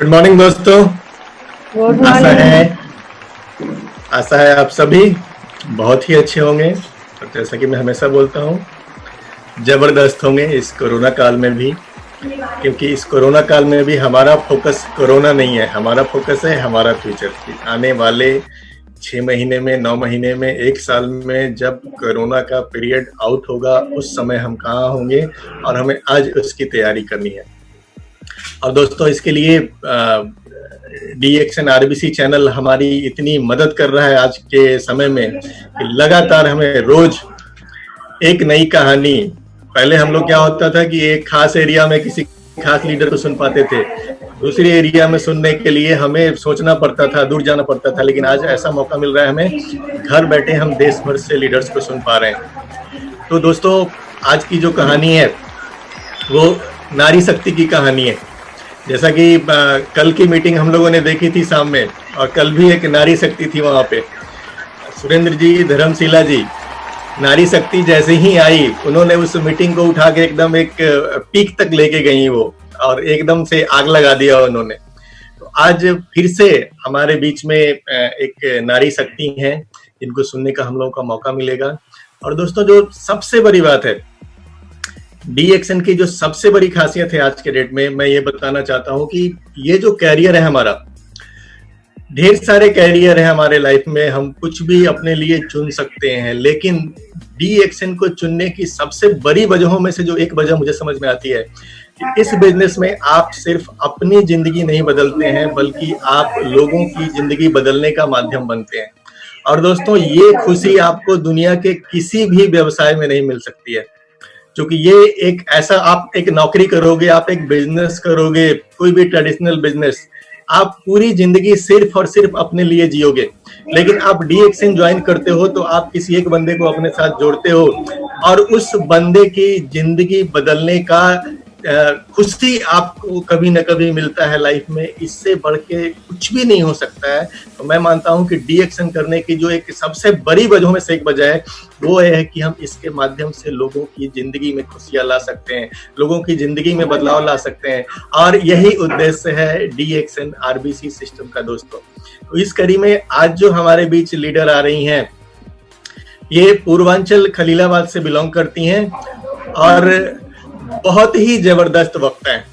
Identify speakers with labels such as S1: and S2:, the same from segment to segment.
S1: Good morning दोस्तों।
S2: Good
S1: आशा
S2: morning.
S1: है आशा है आप सभी बहुत ही अच्छे होंगे और जैसा कि मैं हमेशा बोलता हूँ जबरदस्त होंगे इस कोरोना काल में भी, क्योंकि इस कोरोना काल में भी हमारा फोकस कोरोना नहीं है, हमारा फोकस है हमारा फ्यूचर की आने वाले 6 महीने में, 9 महीने में, 1 साल में जब कोरोना का पीरियड आउट होगा उस समय हम कहाँ होंगे और हमें आज उसकी तैयारी करनी है। और दोस्तों इसके लिए DXN RBC चैनल हमारी इतनी मदद कर रहा है आज के समय में कि लगातार हमें रोज एक नई कहानी, पहले हम लोग क्या होता था कि एक खास एरिया में किसी खास लीडर को सुन पाते थे, दूसरे एरिया में सुनने के लिए हमें सोचना पड़ता था, दूर जाना पड़ता था, लेकिन आज ऐसा मौका मिल रहा है हमें, घर बैठे हम देश भर से लीडर्स को सुन पा रहे हैं। तो दोस्तों आज की जो कहानी है वो नारी शक्ति की कहानी है। जैसा कि कल की मीटिंग हम लोगों ने देखी थी शाम में, और कल भी एक नारी शक्ति थी वहां पे। सुरेंद्र जी, धर्मशिला जी, नारी शक्ति जैसे ही आई उन्होंने उस मीटिंग को उठा के एकदम एक पीक तक लेके गई वो, और एकदम से आग लगा दिया उन्होंने। तो आज फिर से हमारे बीच में एक नारी शक्ति है जिनको सुनने का हम लोगों का मौका मिलेगा। और दोस्तों जो सबसे बड़ी बात है, DXN की जो सबसे बड़ी खासियत है आज के डेट में, मैं ये बताना चाहता हूं कि ये जो कैरियर है हमारा, ढेर सारे कैरियर है हमारे लाइफ में, हम कुछ भी अपने लिए चुन सकते हैं, लेकिन DXN को चुनने की सबसे बड़ी वजहों में से जो एक वजह मुझे समझ में आती है कि इस बिजनेस में आप सिर्फ अपनी जिंदगी नहीं बदलते हैं बल्कि आप लोगों की जिंदगी बदलने का माध्यम बनते हैं। और दोस्तों ये खुशी आपको दुनिया के किसी भी व्यवसाय में नहीं मिल सकती है, क्योंकि ये एक ऐसा, आप एक नौकरी करोगे, आप एक बिजनेस करोगे, कोई भी ट्रेडिशनल बिजनेस, आप पूरी जिंदगी सिर्फ और सिर्फ अपने लिए जियोगे। लेकिन आप DXN ज्वाइन करते हो तो आप किसी एक बंदे को अपने साथ जोड़ते हो और उस बंदे की जिंदगी बदलने का खुशी आपको कभी न कभी मिलता है लाइफ में। इससे बढ़ के कुछ भी नहीं हो सकता है। तो मैं मानता हूं कि DXN करने की जो एक सबसे बड़ी वजहों में से एक वजह है वो है कि हम इसके माध्यम से लोगों की जिंदगी में खुशियां ला सकते हैं, लोगों की जिंदगी में बदलाव ला सकते हैं, और यही उद्देश्य है DXN RBC सिस्टम का। दोस्तों तो इस कड़ी में आज जो हमारे बीच लीडर आ रही हैं, ये पूर्वांचल खलीलाबाद से बिलोंग करती हैं और बहुत ही जबरदस्त वक्त है,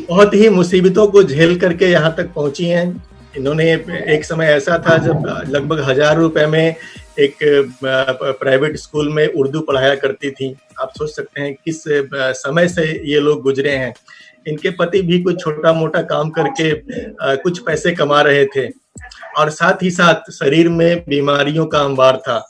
S1: बहुत ही मुसीबतों को झेल करके यहाँ तक पहुंची हैं। इन्होंने एक समय ऐसा था जब लगभग 1000 रुपए में एक प्राइवेट स्कूल में उर्दू पढ़ाया करती थी। आप सोच सकते हैं किस समय से ये लोग गुजरे हैं। इनके पति भी कुछ छोटा मोटा काम करके कुछ पैसे कमा रहे थे और साथ ही साथ शरीर में बीमारियों का अंबार था।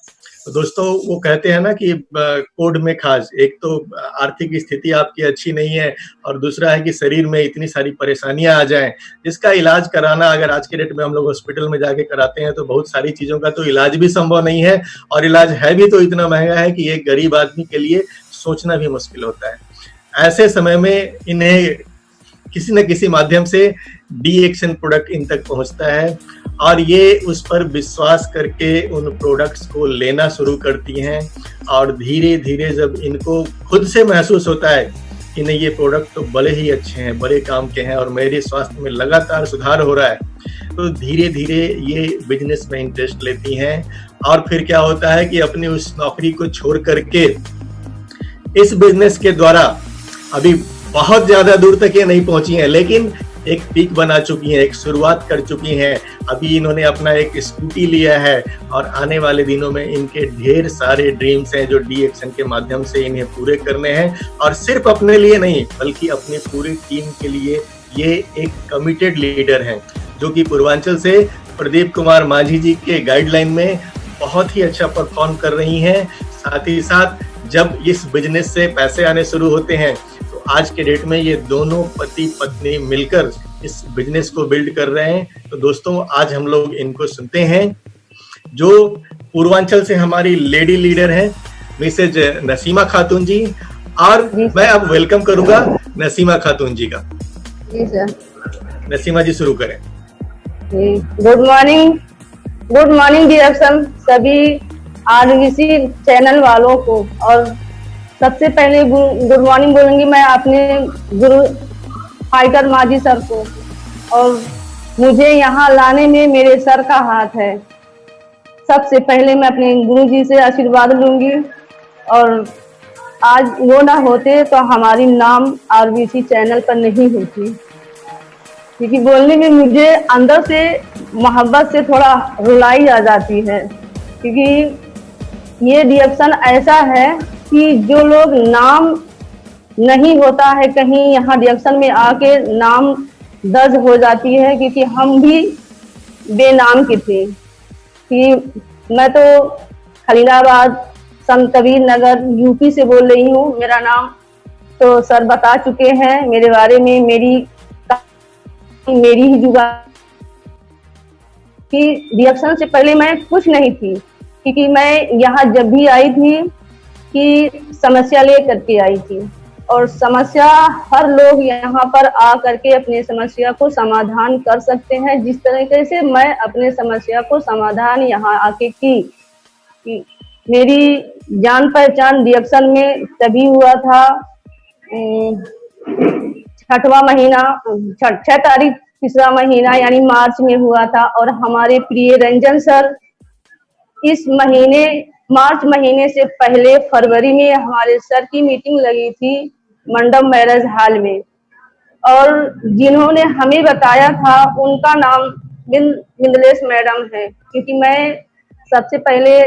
S1: तो दोस्तों वो कहते हैं ना कि कोड में खास, एक तो आर्थिक स्थिति आपकी अच्छी नहीं है और दूसरा है कि शरीर में इतनी सारी परेशानियां आ जाएं जिसका इलाज कराना, अगर आज के डेट में हम लोग हॉस्पिटल में जाके कराते हैं तो बहुत सारी चीजों का तो इलाज भी संभव नहीं है, और इलाज है भी तो इतना महंगा है कि एक गरीब आदमी के लिए सोचना भी मुश्किल होता है। ऐसे समय में इन्हें किसी न किसी माध्यम से DXN प्रोडक्ट इन तक पहुंचता है और ये उस पर विश्वास करके उन प्रोडक्ट्स को लेना शुरू करती हैं। और धीरे धीरे जब इनको खुद से महसूस होता है कि नहीं ये प्रोडक्ट तो बड़े ही अच्छे हैं, बड़े काम के हैं और मेरे स्वास्थ्य में लगातार सुधार हो रहा है, तो धीरे धीरे ये बिजनेस में इंटरेस्ट लेती हैं। और फिर क्या होता है कि अपनी उस नौकरी को छोड़ करके इस बिजनेस के द्वारा अभी बहुत ज्यादा दूर तक ये नहीं पहुंची हैं, लेकिन एक पीक बना चुकी हैं, एक शुरुआत कर चुकी हैं। अभी इन्होंने अपना एक स्कूटी लिया है और आने वाले दिनों में इनके ढेर सारे ड्रीम्स हैं जो DXN के माध्यम से इन्हें पूरे करने हैं, और सिर्फ अपने लिए नहीं बल्कि अपनी पूरी टीम के लिए। ये एक कमिटेड लीडर हैं जो कि पूर्वांचल से प्रदीप कुमार माझी जी के गाइडलाइन में बहुत ही अच्छा परफॉर्म कर रही हैं। साथ ही साथ जब इस बिजनेस से पैसे आने शुरू होते हैं तो आज के डेट में ये दोनों पति पत्नी मिलकर इस बिजनेस को बिल्ड कर रहे हैं। तो दोस्तों आज हम लोग इनको सुनते हैं जो पूर्वांचल से हमारी लेडी लीडर हैं, मिसेज नसीमा खातून जी। और मैं अब वेलकम करूंगा नसीमा खातून जी का।
S2: जी सर।
S1: नसीमा जी शुरू करें।
S2: गुड मॉर्निंग DXN सभी RBC चैनल वालों को। और सबसे पहले गुड मॉर्निंग बोलूंगी मैं अपने गुरु फाइटर माझी सर को, और मुझे यहाँ लाने में मेरे सर का हाथ है। सबसे पहले मैं अपने गुरुजी से आशीर्वाद लूंगी, और आज वो ना होते तो हमारी नाम आरबीसी चैनल पर नहीं होती, क्योंकि बोलने में मुझे अंदर से मोहब्बत से थोड़ा रुलाई आ जाती है, क्योंकि ये रिएक्शन ऐसा है कि जो लोग नाम नहीं होता है कहीं, यहाँ रिएक्शन में आके नाम दर्ज हो जाती है, क्योंकि हम भी बेनाम के थे। कि मैं तो खलीलाबाद संत कबीर नगर यूपी से बोल रही हूँ। मेरा नाम तो सर बता चुके हैं मेरे बारे में, मेरी ही जुगा कि रिएक्शन से पहले मैं कुछ नहीं थी, क्योंकि मैं यहाँ जब भी आई थी कि समस्या लेकर के आई थी, और समस्या हर लोग यहाँ पर आ करके अपनी समस्या को समाधान कर सकते हैं। जिस तरीके से मैं अपने समस्या को समाधान यहाँ आके की, कि मेरी जान पहचान रिएक्शन में तभी हुआ था। 6वां महीना 6 तारीख 3रा महीना यानी मार्च में हुआ था, और हमारे प्रिय रंजन सर इस महीने मार्च महीने से पहले फरवरी में हमारे सर की मीटिंग लगी थी मंडप मैरिज हॉल में, और जिन्होंने हमें बताया था उनका नाम बिंदलेश मैडम है। क्योंकि मैं सबसे पहले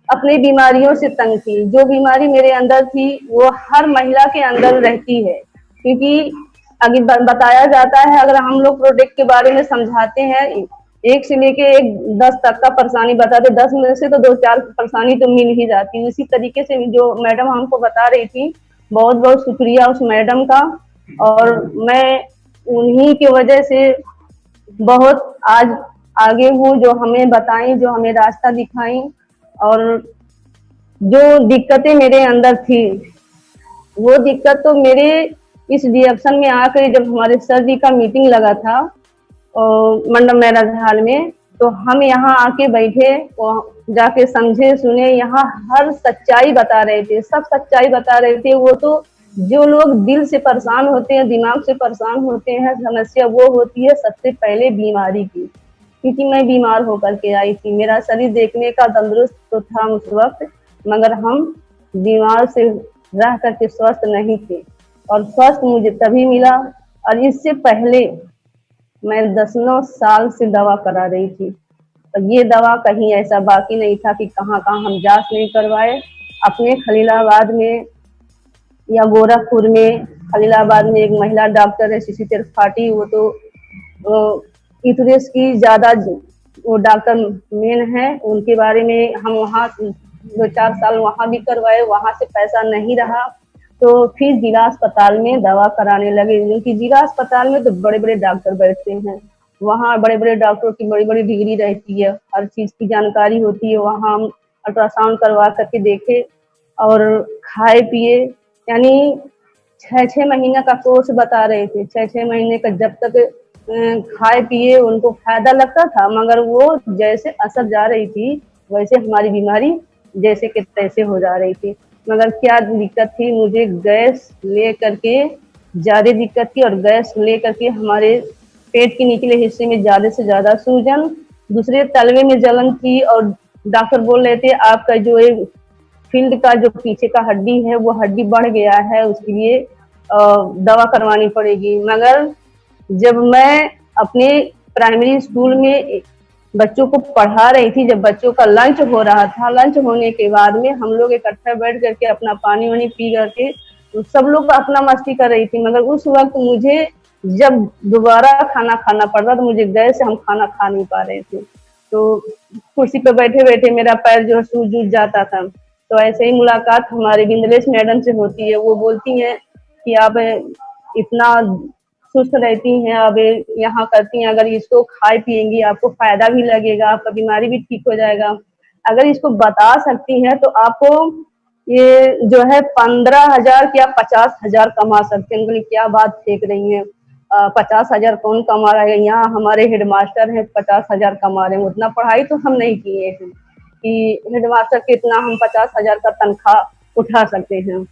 S2: अपनी बीमारियों से तंग थी। जो बीमारी मेरे अंदर थी वो हर महिला के अंदर रहती है, क्योंकि आगे बताया जाता है, अगर हम लोग प्रोडक्ट के बारे में समझाते हैं, 1 से लेके 10 तक का परेशानी बताते, 10 में से तो 2-4 परेशानी तो मिल ही जाती है। इसी तरीके से जो मैडम हमको बता रही थी, बहुत बहुत शुक्रिया उस मैडम का, और मैं उन्हीं की वजह से बहुत आज आगे हूँ, जो हमें बताई, जो हमें रास्ता दिखाई। और जो दिक्कतें मेरे अंदर थी, वो दिक्कत तो मेरे इस रिएक्शन में आकर, जब हमारे सर जी का मीटिंग लगा था मंडप मैरिज हॉल में, तो हम यहाँ आके बैठे, जाके समझे सुने, यहाँ हर सच्चाई बता रहे थे, सब सच्चाई बता रहे थे। वो तो जो लोग दिल से परेशान होते हैं, दिमाग से परेशान होते हैं, समस्या वो होती है सबसे पहले बीमारी की। क्योंकि मैं बीमार होकर के आई थी, मेरा शरीर देखने का तंदुरुस्त तो था उस वक्त, मगर हम बीमार से रह करके स्वस्थ नहीं थे, और स्वस्थ मुझे तभी मिला। और इससे पहले मैं 10 साल से दवा करा रही थी, तो ये दवा कहीं ऐसा बाकी नहीं था कि कहाँ कहाँ हम जांच नहीं करवाए। अपने खलीलाबाद में या गोरखपुर में, खलीलाबाद में एक महिला डॉक्टर है सीसी त्रिपाठी, वो तो इतरेस की ज्यादा वो डॉक्टर मेन है, उनके बारे में हम वहाँ 2-4 साल वहाँ भी करवाए, वहाँ से पैसा नहीं रहा, तो फिर जिला अस्पताल में दवा कराने लगे। क्योंकि जिला अस्पताल में तो बड़े बड़े डॉक्टर बैठते हैं, वहाँ बड़े बड़े डॉक्टरों की बड़ी बड़ी डिग्री रहती है, हर चीज की जानकारी होती है। वहाँ हम अल्ट्रासाउंड करवा करके देखे और खाए पिए, यानी 6-6 महीने का कोर्स बता रहे थे। 6-6 महीने का जब तक खाए पिए उनको फायदा लगता था, मगर वो जैसे असर जा रही थी वैसे हमारी बीमारी जैसे कि तैसे हो जा रही थी। मगर क्या दिक्कत थी, मुझे गैस ले करके ज्यादा दिक्कत थी, और गैस ले करके हमारे पेट के निचले हिस्से में ज्यादा से ज्यादा सूजन, दूसरे तलवे में जलन थी, और डॉक्टर बोल रहे थे आपका जो एक फील्ड का जो पीछे का हड्डी है वो हड्डी बढ़ गया है, उसके लिए दवा करवानी पड़ेगी। मगर जब मैं अपने प्राइमरी स्कूल में बच्चों को पढ़ा रही थी, जब बच्चों का लंच हो रहा था, लंच होने के बाद में हम लोग इकट्ठा बैठ करके अपना पानी वानी पी करके सब लोग अपना मस्ती कर रही थी, मगर उस वक्त मुझे जब दोबारा खाना खाना पड़ रहा तो मुझे गैस से हम खाना खा नहीं पा रहे थे, तो कुर्सी पे बैठे बैठे मेरा पैर जो है सूज जाता था। तो ऐसे ही मुलाकात हमारे बिंदलेश मैडम से होती है, वो बोलती हैं कि आप इतना सुस्त रहती हैं, अब यहाँ करती हैं, अगर इसको खाए पिएंगी आपको फायदा भी लगेगा, आपका बीमारी भी ठीक हो जाएगा। अगर इसको बता सकती हैं तो आपको ये जो है 15,000 या 50,000 कमा सकते हैं। बोली क्या बात फेंक रही हैं, 50,000 कौन कमा रहा है, यहाँ हमारे हेडमास्टर हैं 50,000 कमा रहे हैं, उतना पढ़ाई तो हम नहीं किए हैं कि हेडमास्टर के इतना हम 50,000 का तनख्वाह उठा सकते हैं।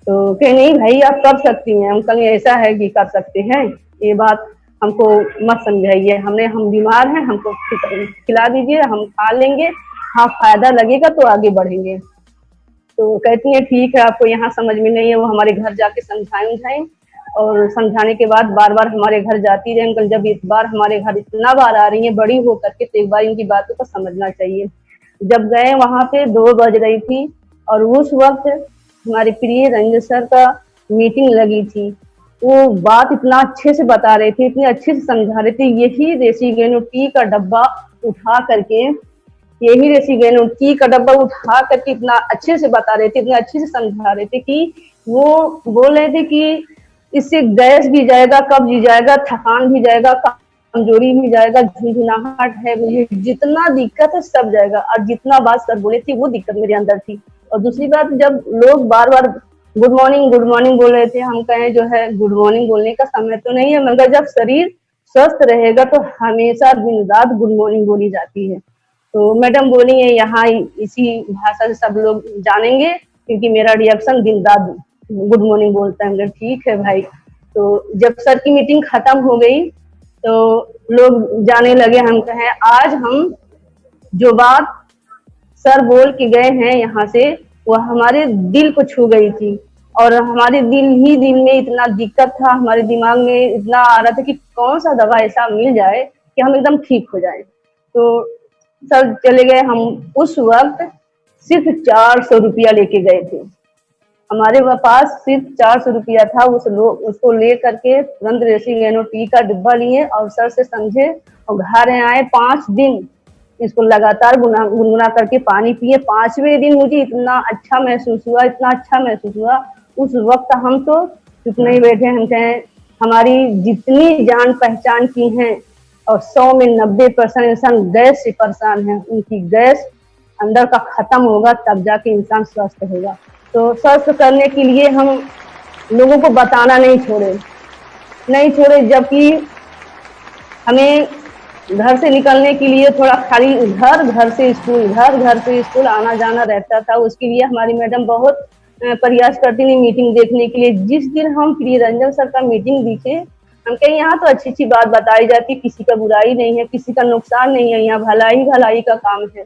S2: तो कहीं नहीं भाई आप कर सकती हैं, हम कहीं ऐसा है कि कर सकते हैं, ये बात हमको मत समझाइए, हम बीमार हैं, हमको खिला दीजिए, हम खा लेंगे, हाँ फायदा लगेगा तो आगे बढ़ेंगे। तो कहती है ठीक है, आपको यहाँ समझ में नहीं है, वो हमारे घर जाके समझाएं, और समझाने के बाद बार बार हमारे घर जाती रहे। अंकल जब इस बार हमारे घर इतना बार आ रही है बड़ी हो करके, तो एक बार इनकी बातों को समझना चाहिए। जब गए वहां पे 2 बज रही थी, और उस वक्त हमारे प्रिय रंजन सर का मीटिंग लगी थी। वो बात इतना अच्छे से बता रहे थे, इतने अच्छे से समझा रहे थे। यही रेसिगेनो टी का डब्बा उठा करके, यही रेसिगेनो टी का डब्बा उठा करके इतना अच्छे से बता रहे थे, इतने अच्छे से समझा रहे थे कि वो बोल रहे थे कि इससे गैस भी जाएगा, कब्ज भी जाएगा, थकान भी जाएगा, कमजोरी भी जाएगा, झुंझुनाहट है, मुझे जितना दिक्कत है सब जाएगा। और जितना बात सर बोले थे वो दिक्कत मेरे अंदर थी। और दूसरी बात, जब लोग बार बार गुड मॉर्निंग बोल रहे थे, हम कहें जो है गुड मॉर्निंग बोलने का समय तो नहीं है, मगर जब शरीर स्वस्थ रहेगा तो हमेशा दिन रात गुड मॉर्निंग बोली जाती है। तो मैडम बोली है यहाँ इसी भाषा से सब लोग जानेंगे, क्योंकि मेरा रिएक्शन दिन रात गुड मॉर्निंग बोलता है। मतलब ठीक है भाई। तो जब सर की मीटिंग खत्म हो गई तो लोग जाने लगे। हम कहें आज हम जो बात सर बोल के गए हैं यहाँ से, वो हमारे दिल को छू गई थी, और हमारे दिल में इतना दिक्कत था, हमारे दिमाग में इतना आ रहा था कि कौन सा दवा ऐसा मिल जाए कि हम एकदम ठीक हो जाए। तो सर चले गए। हम उस वक्त सिर्फ 400 रुपया लेके गए थे, हमारे पास सिर्फ 400 रुपया था। उसको ले करके तुरंत रेसिगेनो टी का डिब्बा लिए और सर से समझे और घर आए। 5 दिन इसको लगातार गुनगुना करके पानी पिए। 5वें दिन मुझे इतना अच्छा महसूस हुआ, इतना अच्छा महसूस हुआ। उस वक्त हम तो चुप नहीं बैठे, हम कहें हमारी जितनी जान पहचान की हैं और 100 में 90% इंसान गैस से परेशान है, उनकी गैस अंदर का खत्म होगा तब जाके इंसान स्वस्थ होगा। तो स्वस्थ करने के लिए हम लोगों को बताना नहीं छोड़े, जबकि हमें घर से निकलने के लिए थोड़ा खाली घर से स्कूल आना जाना रहता था। उसके लिए हमारी मैडम बहुत प्रयास करती थी मीटिंग देखने के लिए। जिस दिन हम प्रिय रंजन सर का मीटिंग देखे, हम कहें यहाँ तो अच्छी बात बताई जाती, किसी का बुराई नहीं है, किसी का नुकसान नहीं है, यहाँ भलाई का काम है।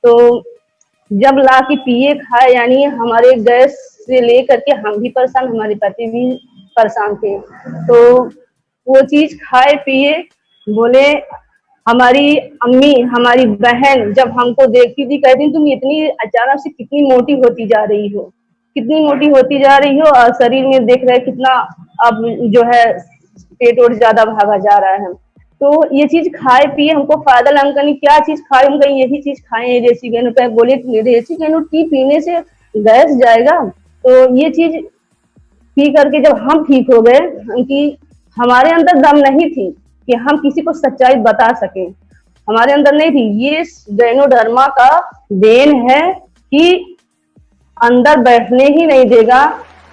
S2: तो जब ला के पिए खाए, यानी हमारे गैस से लेकर के हम भी परेशान, हमारे पति भी परेशान थे। तो वो चीज खाए पिए, बोले हमारी अम्मी, हमारी बहन जब हमको देखती थी कहती तुम इतनी अचानक से कितनी मोटी होती जा रही हो, और शरीर में देख रहे कितना अब जो है पेट और ज्यादा भागा जा रहा है। तो ये चीज खाए पिए हमको फायदा लगा। हम कहीं क्या चीज खाए, हम कहीं यही चीज खाए रेसिगेनो पे। बोले रेसिगेनो टी पीने से गैस जाएगा। तो ये चीज पी करके जब हम ठीक हो गए, कि हमारे अंदर दम नहीं थी कि हम किसी को सच्चाई बता सके, हमारे अंदर नहीं थी। ये गैनोडर्मा का देन है कि अंदर बैठने ही नहीं देगा,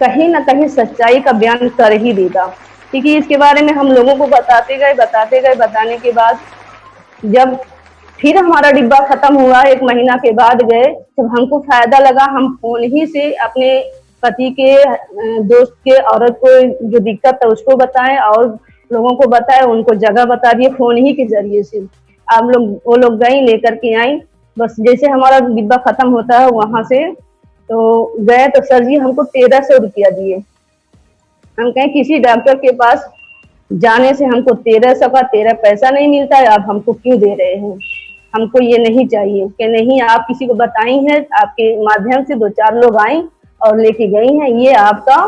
S2: कहीं ना कहीं सच्चाई का बयान कर ही देगा। क्योंकि इसके बारे में हम लोगों को बताते गए, बताने के बाद जब फिर हमारा डिब्बा खत्म हुआ, 1 महीना के बाद गए, जब हमको फायदा लगा, हम फोन ही से अपने पति के दोस्त के औरत को जो दिक्कत था उसको बताएं, और लोगों को बताएं, उनको जगह बता दिए फोन ही के जरिए से। वो लोग गई लेकर के आई। बस जैसे हमारा डिब्बा खत्म होता है वहां से तो गए, तो सर जी हमको 1300 रुपया दिए। हम कहें किसी डॉक्टर के पास जाने से हमको 1300 का 13 पैसा नहीं मिलता है, आप हमको क्यों दे रहे हैं, हमको ये नहीं चाहिए। कि नहीं, आप किसी को बताई हैं, आपके माध्यम से 2-4 लोग आई और लेके गई हैं, ये आपका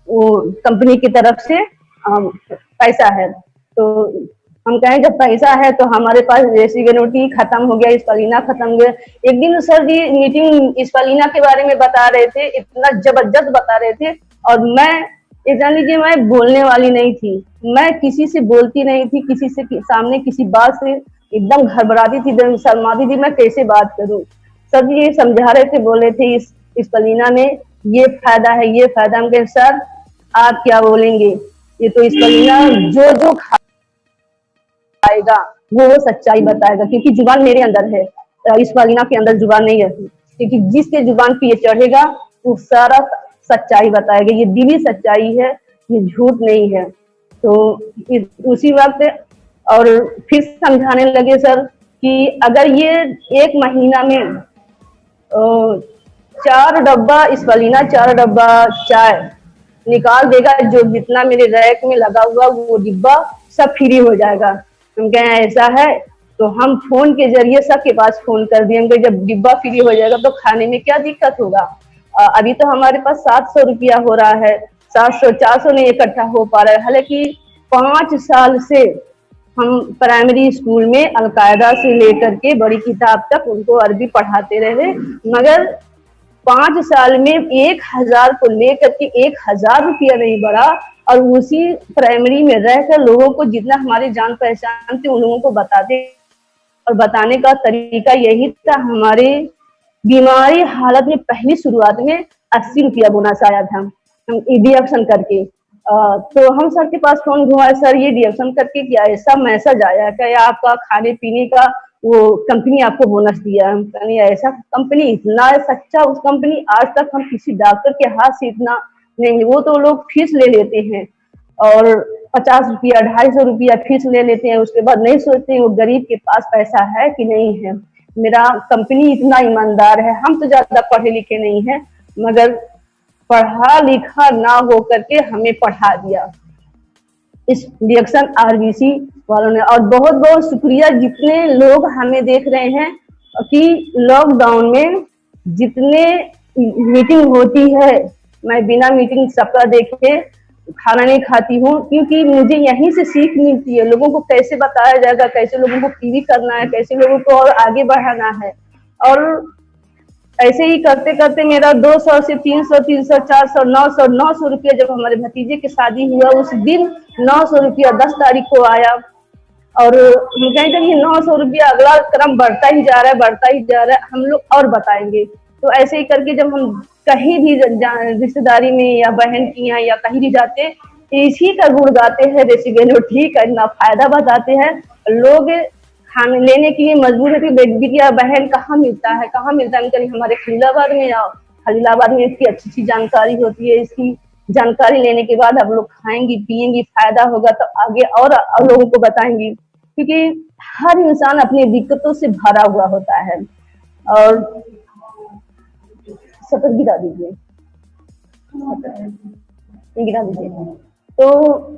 S2: वो कंपनी की तरफ से पैसा है। तो हम कहें जब पैसा है तो हमारे पास रेसिगेनो टी खत्म हो गया, स्पालिना खत्म हो गया। एक दिन सर जी मीटिंग स्पालिना के बारे में बता रहे थे, इतना जबरदस्त बता रहे थे, और मैं ये जान लीजिए मैं बोलने वाली नहीं थी, मैं किसी से बोलती नहीं थी, किसी से सामने किसी बात से एकदम घबराती थी, शर्माती थी, मैं कैसे बात करूं। सर जी ये समझा रहे थे, बोले थे इस स्पालिना में ये फायदा है, ये फायदा। हम कहे सर आप क्या बोलेंगे, ये तो स्पालिना जो खाएगा वो सच्चाई बताएगा, क्योंकि जुबान मेरे अंदर है, स्पालिना के अंदर जुबान नहीं है। क्योंकि जिसके जुबान पे ये चढ़ेगा वो सारा सच्चाई बताएगा, ये दिली सच्चाई है, ये झूठ नहीं है। तो उसी वक्त और फिर समझाने लगे सर कि अगर ये एक महीना में 4 डब्बा स्पलीना, 4 डब्बा चाय निकाल देगा, जो जितना मेरे रैक में लगा हुआ वो डिब्बा सब फ्री हो जाएगा। हम कहें ऐसा है, तो हम फोन के जरिए सबके पास फोन कर दिए, जब डिब्बा फ्री हो जाएगा तो खाने में क्या दिक्कत होगा। अभी तो हमारे पास 700 रुपया हो रहा है, 700 400 नहीं इकट्ठा हो पा रहा है। हालांकि 5 साल से हम प्राइमरी स्कूल में अलकायदा से लेकर के बड़ी किताब तक उनको अरबी पढ़ाते रहे, मगर 5 साल में 1000 को लेकर के 1000 रुपया नहीं बढ़ा। और उसी प्राइमरी में रहकर लोगों को जितना हमारे जान पहचान थे उन लोगों को बताते, और बताने का तरीका यही था। हमारे बीमारी हालत में पहली शुरुआत में 80 रुपया बोनस आया था, हम डिडक्शन करके। तो हम सर के पास फोन घुमाए, सर ये डिडक्शन करके क्या ऐसा मैसेज आया क्या, आपका खाने पीने का वो कंपनी आपको बोनस दिया। हम ऐसा कंपनी, इतना सच्चा उस कंपनी, आज तक हम किसी डॉक्टर के हाथ से इतना नहीं। वो तो लोग फीस ले लेते हैं और 50 रुपया 250 रुपया फीस ले लेते हैं, उसके बाद नहीं सोचते हैं वो गरीब के पास पैसा है कि नहीं है। मेरा कंपनी इतना ईमानदार है। हम तो ज्यादा पढ़े लिखे नहीं हैं, मगर पढ़ा लिखा ना हो करके हमें पढ़ा दिया इस रिएक्शन आरबीसी वालों ने। और बहुत बहुत शुक्रिया जितने लोग हमें देख रहे हैं कि लॉकडाउन में जितने मीटिंग होती है, मैं बिना मीटिंग सबका देखे खाना नहीं खाती हूँ, क्योंकि मुझे यहीं से सीख मिलती है। लोगों को कैसे बताया जाएगा, कैसे लोगों को पीवी करना है, कैसे लोगों को और आगे बढ़ाना है। और ऐसे ही करते करते मेरा 200 से 300, 300, 400, 900 रुपया जब हमारे भतीजे की शादी हुआ उस दिन 900 रुपया 10 तारीख को आया। और हम कहें कि 900 रुपया अगला क्रम बढ़ता ही जा रहा है, बढ़ता ही जा रहा है, हम लोग और बताएंगे। तो ऐसे ही करके जब हम कहीं भी रिश्तेदारी में या बहन की यहाँ या कहीं भी जाते, इसी का गुण गाते हैं, रेसिगेनो ठीक है, इतना फायदा बताते हैं। लोग खाने लेने के लिए मजबूर है कि बिटिया बहन कहाँ मिलता है, कहाँ मिलता है। कहीं हमारे खलीलाबाद में आओ, खलीलाबाद में इसकी अच्छी जानकारी होती है। इसकी जानकारी लेने के बाद आप लोग खाएंगी पिएंगी, फायदा होगा तो आगे और लोगों को बताएंगी, क्योंकि हर इंसान अपनी दिक्कतों से भरा हुआ होता है। और सतत गिरा दीजिए, गिरा दीजिए। तो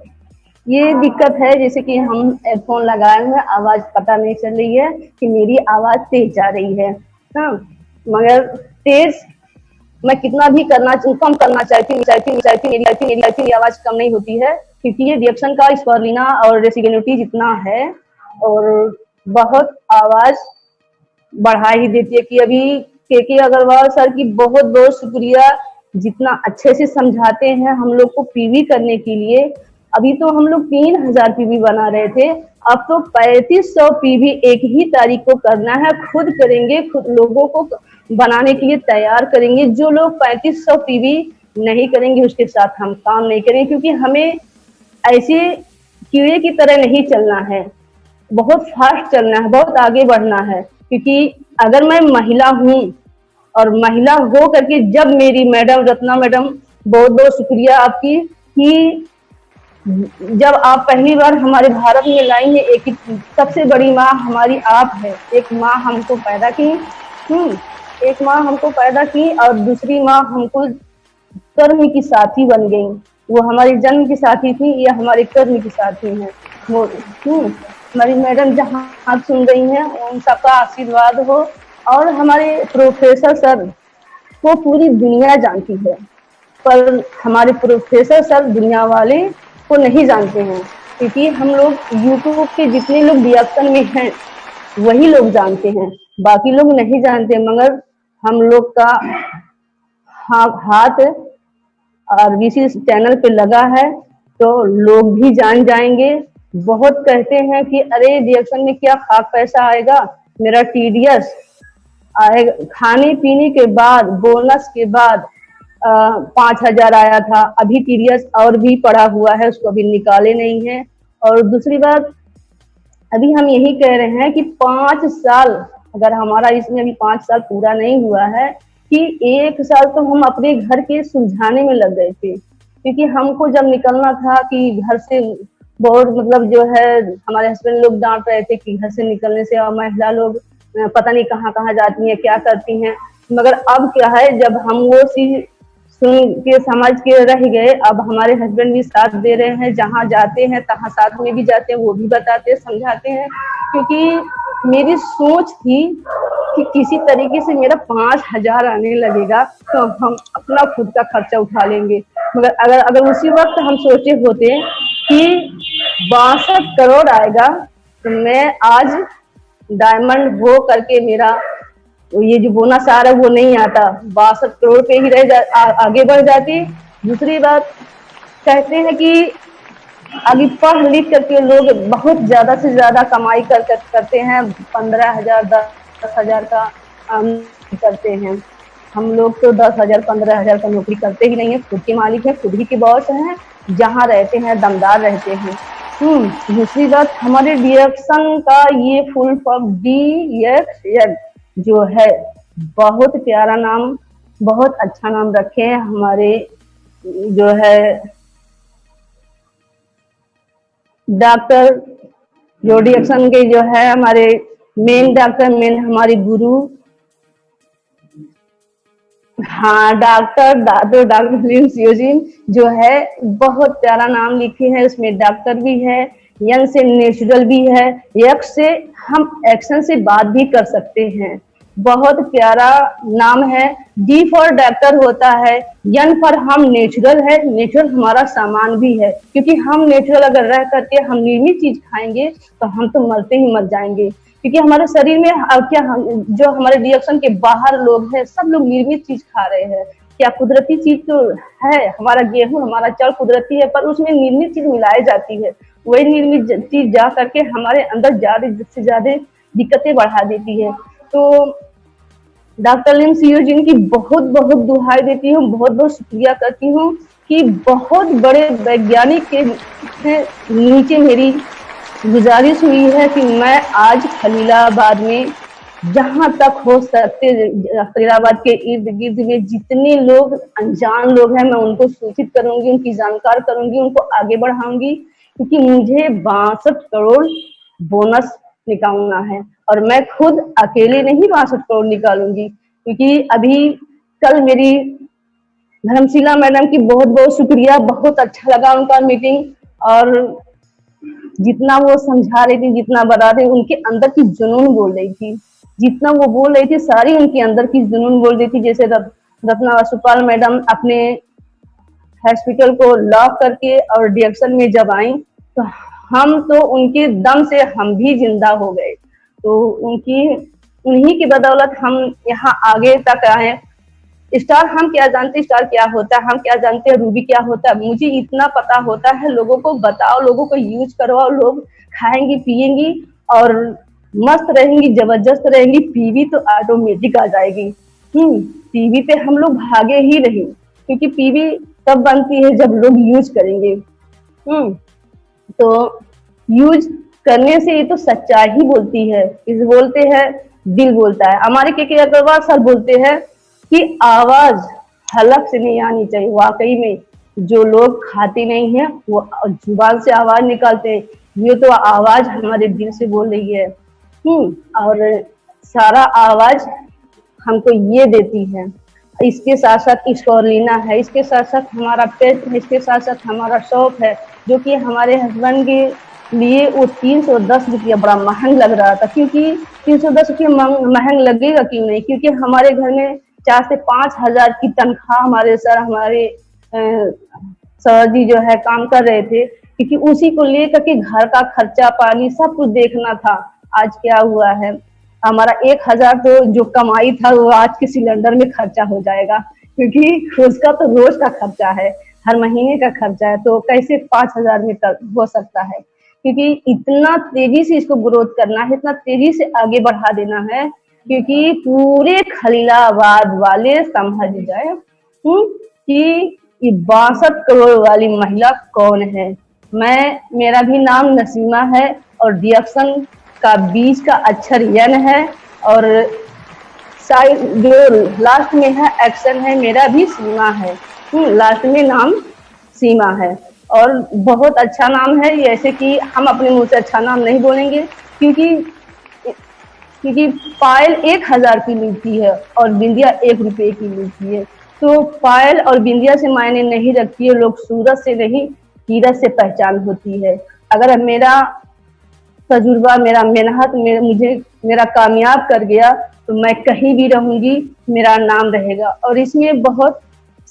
S2: ये दिक्कत है, जैसे कि हम हेडफोन लगाए हैं, आवाज पता नहीं चल रही है कि मेरी आवाज तेज जा रही है ना, मगर तेज मैं कितना भी कम करना चाहती हूँ, मेरी आवाज कम नहीं होती है, क्योंकि ये रिएक्शन का स्परुलिना और रेसिगेनिटी जितना है और बहुत आवाज बढ़ा ही देती है। कि अभी के अग्रवाल सर की बहुत बहुत शुक्रिया, जितना अच्छे से समझाते हैं हम लोग को पीवी करने के लिए। अभी तो हम लोग 3000 पीवी बना रहे थे, अब तो 3500 पीवी एक ही तारीख को करना है। खुद करेंगे, खुद लोगों को बनाने के लिए तैयार करेंगे। जो लोग 3500 पीवी नहीं करेंगे उसके साथ हम काम नहीं करेंगे, क्योंकि हमें ऐसे कीड़े की तरह नहीं चलना है, बहुत फास्ट चलना है, बहुत आगे बढ़ना है। क्योंकि अगर मैं महिला हूँ और महिला हो करके जब मेरी मैडम रत्ना मैडम, बहुत बहुत शुक्रिया आपकी, कि जब आप पहली बार हमारे भारत में लाई है, एक सबसे बड़ी माँ हमारी आप है। एक माँ हमको पैदा की, एक माँ हमको पैदा की और दूसरी माँ हमको कर्म की साथी बन गई। वो हमारे जन्म की साथी थी, ये हमारे कर्म की साथी हैं। वो हमारी मैडम जहाँ आप सुन रही हैं, उन सबका आशीर्वाद हो। और हमारे प्रोफेसर सर को पूरी दुनिया जानती है, पर हमारे प्रोफेसर सर दुनिया वाले को नहीं जानते हैं, क्योंकि हम लोग यूट्यूब के जितने लोग रिएक्शन में हैं वही लोग जानते हैं, बाकी लोग नहीं जानते। मगर हम लोग का हाथ आरबीसी चैनल पे लगा है तो लोग भी जान जाएंगे। बहुत कहते हैं कि अरे रिएक्शन में क्या खाक पैसा आएगा, मेरा टीडीएस आएगा, खाने पीने के बाद बोनस के बाद 5000 आया था। अभी टीडीएस और भी पड़ा हुआ है, उसको अभी निकाले नहीं है। और दूसरी बात, अभी हम यही कह रहे हैं कि 5 साल, अगर हमारा इसमें अभी 5 साल पूरा नहीं हुआ है, कि 1 साल तो हम अपने घर के सुलझाने में लग गए थे। क्योंकि हमको जब निकलना था कि घर से बहुत मतलब जो है हमारे हस्बैंड लोग डांट रहे थे कि घर से निकलने से और महिला लोग पता नहीं कहाँ कहाँ जाती हैं, क्या करती हैं। मगर अब क्या है, जब हम वो चीज सुन के समझ के रह गए, अब हमारे हस्बैंड भी साथ दे रहे हैं, जहाँ जाते हैं तहाँ साथ में भी जाते हैं, वो भी बताते समझाते हैं। क्योंकि मेरी सोच थी कि किसी तरीके से मेरा 5,000 आने लगेगा तो हम अपना खुद का खर्चा उठा लेंगे। मगर अगर उसी वक्त हम सोचे होते कि 62 करोड़ आएगा तो मैं आज डायमंड हो करके मेरा ये जो बोनस आ रहा है वो नहीं आता, 62 करोड़ पे ही आगे बढ़ जाती। दूसरी बात, कहते हैं कि अभी पढ़ लिख करके लोग बहुत ज्यादा से ज्यादा कमाई करते हैं, 15,000 10,000 का करते हैं। हम लोग तो 10,000 15,000 का नौकरी करते ही नहीं है, खुद के मालिक है, खुद ही के बॉस हैं, जहाँ रहते हैं दमदार रहते हैं। दूसरी बात, हमारे डिएक्शन का ये फुल फॉर्म DXN जो है, बहुत प्यारा नाम, बहुत अच्छा नाम रखे हैं हमारे जो है डॉक्टर जो डिएक्शन के जो है हमारे मेन डॉक्टर, मेन हमारे गुरु, हाँ डॉक्टर लिम्स यूजिन जो है, बहुत प्यारा नाम लिखे हैं। उसमें डॉक्टर भी है, यन से नेचुरल भी है, एक्स से हम एक्शन से बात भी कर सकते हैं, बहुत प्यारा नाम है। डी फॉर डॉक्टर होता है, यन फॉर हम नेचुरल है, नेचुरल हमारा सामान भी है। क्योंकि हम नेचुरल अगर रह करके हम निर्मित चीज खाएंगे तो हम तो मरते ही मर जाएंगे। क्योंकि हमारे शरीर में जो हमारे रिएक्शन के बाहर लोग हैं, सब लोग निर्मित चीज खा रहे हैं। क्या कुदरती चीज तो है, हमारा गेहूं हमारा चावल कुदरती है, पर उसमें निर्मित चीज मिलाई जाती है। वही निर्मित चीज जा करके हमारे अंदर ज्यादा से ज्यादा दिक्कतें बढ़ा देती है। तो डॉक्टर लिम्स यूजिन की बहुत बहुत दुहाई देती हूँ, बहुत बहुत शुक्रिया करती हूँ कि बहुत बड़े वैज्ञानिक के नीचे मेरी गुजारिश हुई है कि मैं आज खलीलाबाद में जहां तक हो सकते, खलीलाबाद के इर्द गिर्द में जितने लोग अनजान लोग हैं, मैं उनको सूचित करूंगी, उनकी जानकार करूंगी, उनको आगे बढ़ाऊंगी। क्योंकि मुझे 62 करोड़ बोनस निकालना है और मैं खुद अकेले नहीं 62 करोड़ निकालूंगी। क्योंकि अभी कल मेरी धर्मशिला मैडम की बहुत बहुत शुक्रिया, बहुत अच्छा लगा उनका मीटिंग, और जितना वो समझा रही थी, जितना बता रही, उनके अंदर की जुनून बोल रही थी, जितना वो बोल रही थी सारी उनके अंदर की जुनून बोल रही थी। जैसे रत्ना वसुपाल मैडम अपने हॉस्पिटल को लॉक करके और डिएक्शन में जब आई तो हम तो उनके दम से हम भी जिंदा हो गए। तो उन्हीं की बदौलत हम यहाँ आगे तक आए। स्टार हम क्या जानते, स्टार क्या होता है, हम क्या जानते हैं रूबी क्या होता है, मुझे इतना पता होता है। लोगों को बताओ, लोगों को यूज करवाओ, लोग खाएंगी पिएंगी और मस्त रहेंगी, जबरदस्त रहेंगी, पीवी तो ऑटोमेटिक आ जाएगी। पीवी पे हम लोग भागे ही नहीं, क्योंकि पीवी तब बनती है जब लोग यूज करेंगे। तो यूज करने से ये तो सच्चाई ही बोलती है, इस बोलते हैं दिल बोलता है। हमारे के अग्रवाल सर बोलते हैं कि आवाज हलक से नहीं आनी चाहिए। वाकई में जो लोग खाते नहीं है वो जुबान से आवाज निकालते हैं, ये तो आवाज हमारे दिल से बोल रही है। और सारा आवाज हमको ये देती है। इसके साथ साथ स्कोरलिना है, इसके साथ साथ हमारा पेट है, इसके साथ साथ हमारा शॉप है, जो कि हमारे हस्बैंड के लिए वो 310 रुपया बड़ा महंग लग रहा था। क्योंकि 310 रुपया महंग लगेगा क्यों नहीं, क्योंकि हमारे घर में 4 से 5 हजार की तनख्वाह हमारे सर जी जो है काम कर रहे थे, क्योंकि उसी को लेकर के घर का खर्चा पानी सब कुछ देखना था। आज क्या हुआ है, हमारा 1,000 तो जो कमाई था वो आज के सिलेंडर में खर्चा हो जाएगा, क्योंकि उसका तो रोज का खर्चा है, हर महीने का खर्चा है। तो कैसे 5,000 में हो सकता है, क्योंकि इतना तेजी से इसको ग्रोथ करना है, इतना तेजी से आगे बढ़ा देना है, क्योंकि पूरे खलीलाबाद वाले समझ जाए कि ये 62 करोड़ वाली महिला कौन है। मेरा भी नाम नसीमा है और डिएक्शन का बीच का अक्षर यन है और साइड जो लास्ट में है एक्शन है, मेरा भी सीमा है। लास्ट में नाम सीमा है और बहुत अच्छा नाम है। ऐसे कि हम अपने मुंह से अच्छा नाम नहीं बोलेंगे, क्योंकि पायल 1000 की मिलती है और बिंदिया 1 रुपए की मिलती है। तो पायल और बिंदिया से मायने नहीं रखती है, लोग सूरत से नहीं कीरत से पहचान होती है। अगर मेरा तजुर्बा, मेरा मेहनत मुझे मेरा कामयाब कर गया तो मैं कहीं भी रहूंगी, मेरा नाम रहेगा। और इसमें बहुत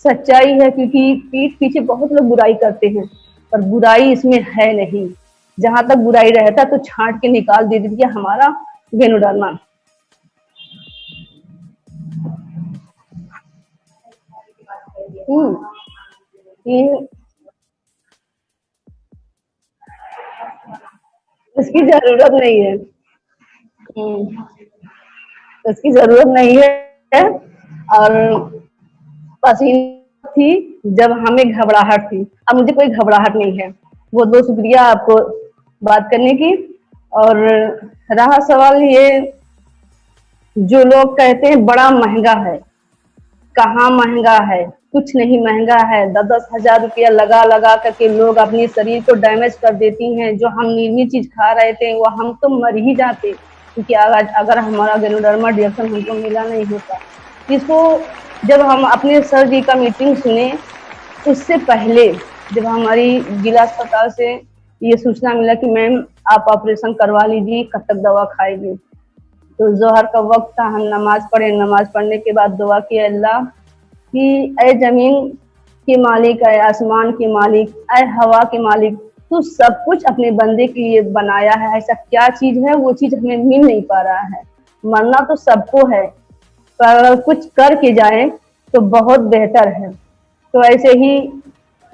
S2: सच्चाई है, क्योंकि पीठ पीछे बहुत लोग बुराई करते हैं, पर बुराई इसमें है नहीं। जहां तक बुराई रहता तो छांट के निकाल दे देती है हमारा वेणुधर्मा। हम्म, इसकी जरूरत नहीं है। हम्म, उसकी जरूरत नहीं है। और पसीना थी जब हमें घबराहट थी, अब मुझे कोई घबराहट नहीं है। बहुत बहुत शुक्रिया आपको बात करने की। और रहा सवाल ये, जो लोग कहते हैं बड़ा महंगा है, कहाँ महंगा है? कुछ नहीं महंगा है। 10-10 हजार रुपया लगा लगा करके लोग अपने शरीर को डैमेज कर देती हैं। जो हम निर्मित चीज खा रहे थे वो हम तो मर ही जाते, क्योंकि अगर हमारा वेणुधर्मा डिएक्शन हमको मिला नहीं होता। इसको जब हम अपने सर जी का मीटिंग सुने, उससे पहले जब हमारी जिला अस्पताल से ये सूचना मिला कि मैम आप ऑपरेशन करवा लीजिए, कब तक दवा खाएगी, तो जोहर का वक्त था, हम नमाज पढ़े। नमाज पढ़ने के बाद दुआ की, अल्लाह कि ऐ जमीन के मालिक, ऐ आसमान के मालिक, ऐ हवा के मालिक, तू सब कुछ अपने बंदे के लिए बनाया है। ऐसा क्या चीज है, वो चीज हमें मिल नहीं पा रहा है। मरना तो सबको है, पर अगर कुछ करके जाए तो बहुत बेहतर है। तो ऐसे ही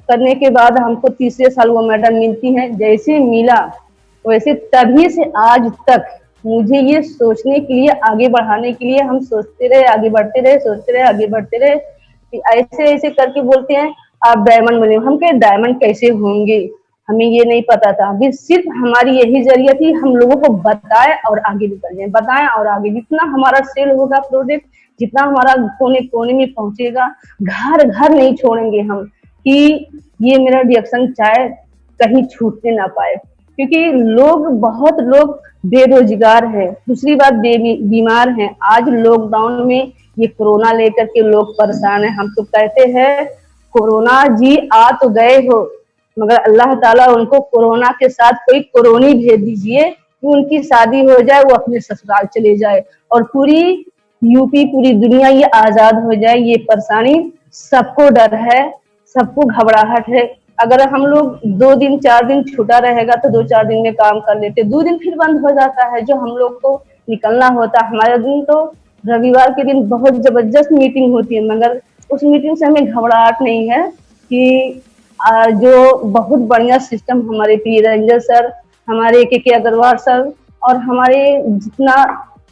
S2: करने के बाद हमको तीसरे साल वो मेडल मिलती है। जैसे मिला वैसे तभी से आज तक मुझे ये सोचने के लिए, आगे बढ़ाने के लिए हम सोचते रहे, आगे बढ़ते रहे, सोचते रहे, आगे बढ़ते रहे कि ऐसे ऐसे करके बोलते हैं आप डायमंड बने। हम कहे डायमंड कैसे होंगे, हमें ये नहीं पता था। अभी सिर्फ हमारी यही जरिया थी, हम लोगों को बताए और आगे निकल जाए, बताएं और आगे। जितना हमारा सेल होगा प्रोडक्ट, जितना हमारा कोने कोने में पहुंचेगा, घर घर नहीं छोड़ेंगे हम कि ये मेरा रिएक्शन चाहे कहीं छूटने ना पाए। क्योंकि बहुत लोग बेरोजगार हैं, दूसरी बात बीमार हैं। आज लॉकडाउन में ये कोरोना लेकर के लोग परेशान हैं। हम तो कहते हैं कोरोना जी आ तो गए हो, मगर अल्लाह ताला उनको कोरोना के साथ कोई कोरोनी भेज दीजिए कि उनकी शादी हो जाए, वो अपने ससुराल चले जाए और पूरी यूपी, पूरी दुनिया ये आजाद हो जाए। ये परेशानी सबको डर है, सबको घबराहट है। अगर हम लोग 2 दिन 4 दिन छूटा रहेगा तो 2-4 दिन में काम कर लेते, 2 दिन फिर बंद हो जाता है। जो हम लोग को निकलना होता है, हमारे दिन तो रविवार के दिन बहुत जबरदस्त मीटिंग होती है, मगर उस मीटिंग से हमें घबराहट नहीं है कि जो बहुत बढ़िया सिस्टम हमारे पी रंजन सर, हमारे के अग्रवाल सर और हमारे जितना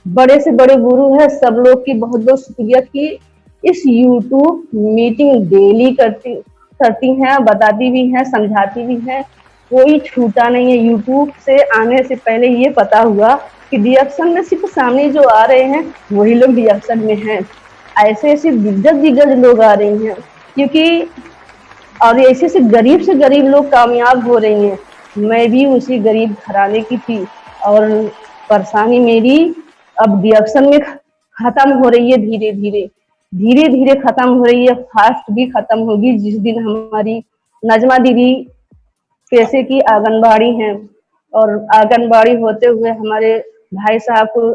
S2: बड़े से बड़े गुरु है, सब लोग की बहुत बहुत शुक्रिया कि इस यूट्यूब मीटिंग डेली करती हैं, बताती भी हैं, समझाती भी हैं। कोई छूटा नहीं है। यूट्यूब से आने से पहले ये पता हुआ कि रिएक्शन में सिर्फ सामने जो आ रहे हैं वही लोग रिएक्शन में हैं। ऐसे ऐसे दिग्गज लोग आ रहे हैं, क्योंकि और ऐसे से गरीब लोग कामयाब हो रही हैं। मैं भी उसी गरीब घराने की थी और परेशानी मेरी अब रिएक्शन में खत्म हो रही है, धीरे धीरे खत्म हो रही है। फास्ट भी खत्म होगी जिस दिन हमारी नजमा दीदी कैसे की आंगनबाड़ी हैं, और आंगनबाड़ी होते हुए हमारे भाई साहब को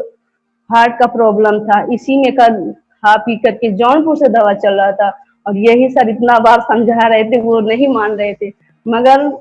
S2: हार्ट का प्रॉब्लम था, इसी में खा पी करके जौनपुर से दवा चल रहा था। और यही सर इतना बार समझा रहे थे, वो नहीं मान रहे थे। मगर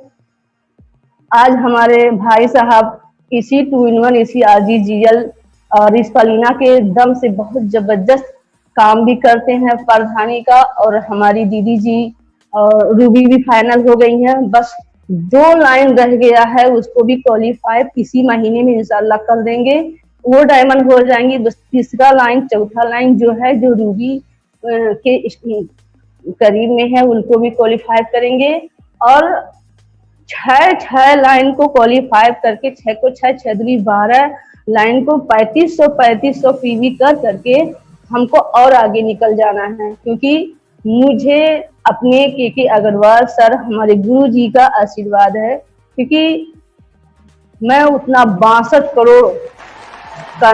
S2: आज हमारे भाई साहब इसी 2-in-1, इसी RGGL और इस पलीना के दम से बहुत जबरदस्त काम भी करते हैं प्रधानी का। और हमारी दीदी जी और रूबी भी फाइनल हो गई हैं, बस 2 लाइन रह गया है, उसको भी क्वालिफाई इसी महीने में इंशाल्लाह कर देंगे, वो डायमंड हो जाएंगी। बस तीसरा लाइन, चौथा लाइन जो है, जो रूबी के करीब में है, उनको भी क्वालिफाई करेंगे। और 6 लाइन को क्वालिफाई करके 6 को 6 दूनी 12 लाइन को 3500 PV कर करके हमको और आगे निकल जाना है। क्योंकि मुझे अपने के अग्रवाल सर हमारे गुरु जी का आशीर्वाद है, क्योंकि मैं उतना 62 करोड़ का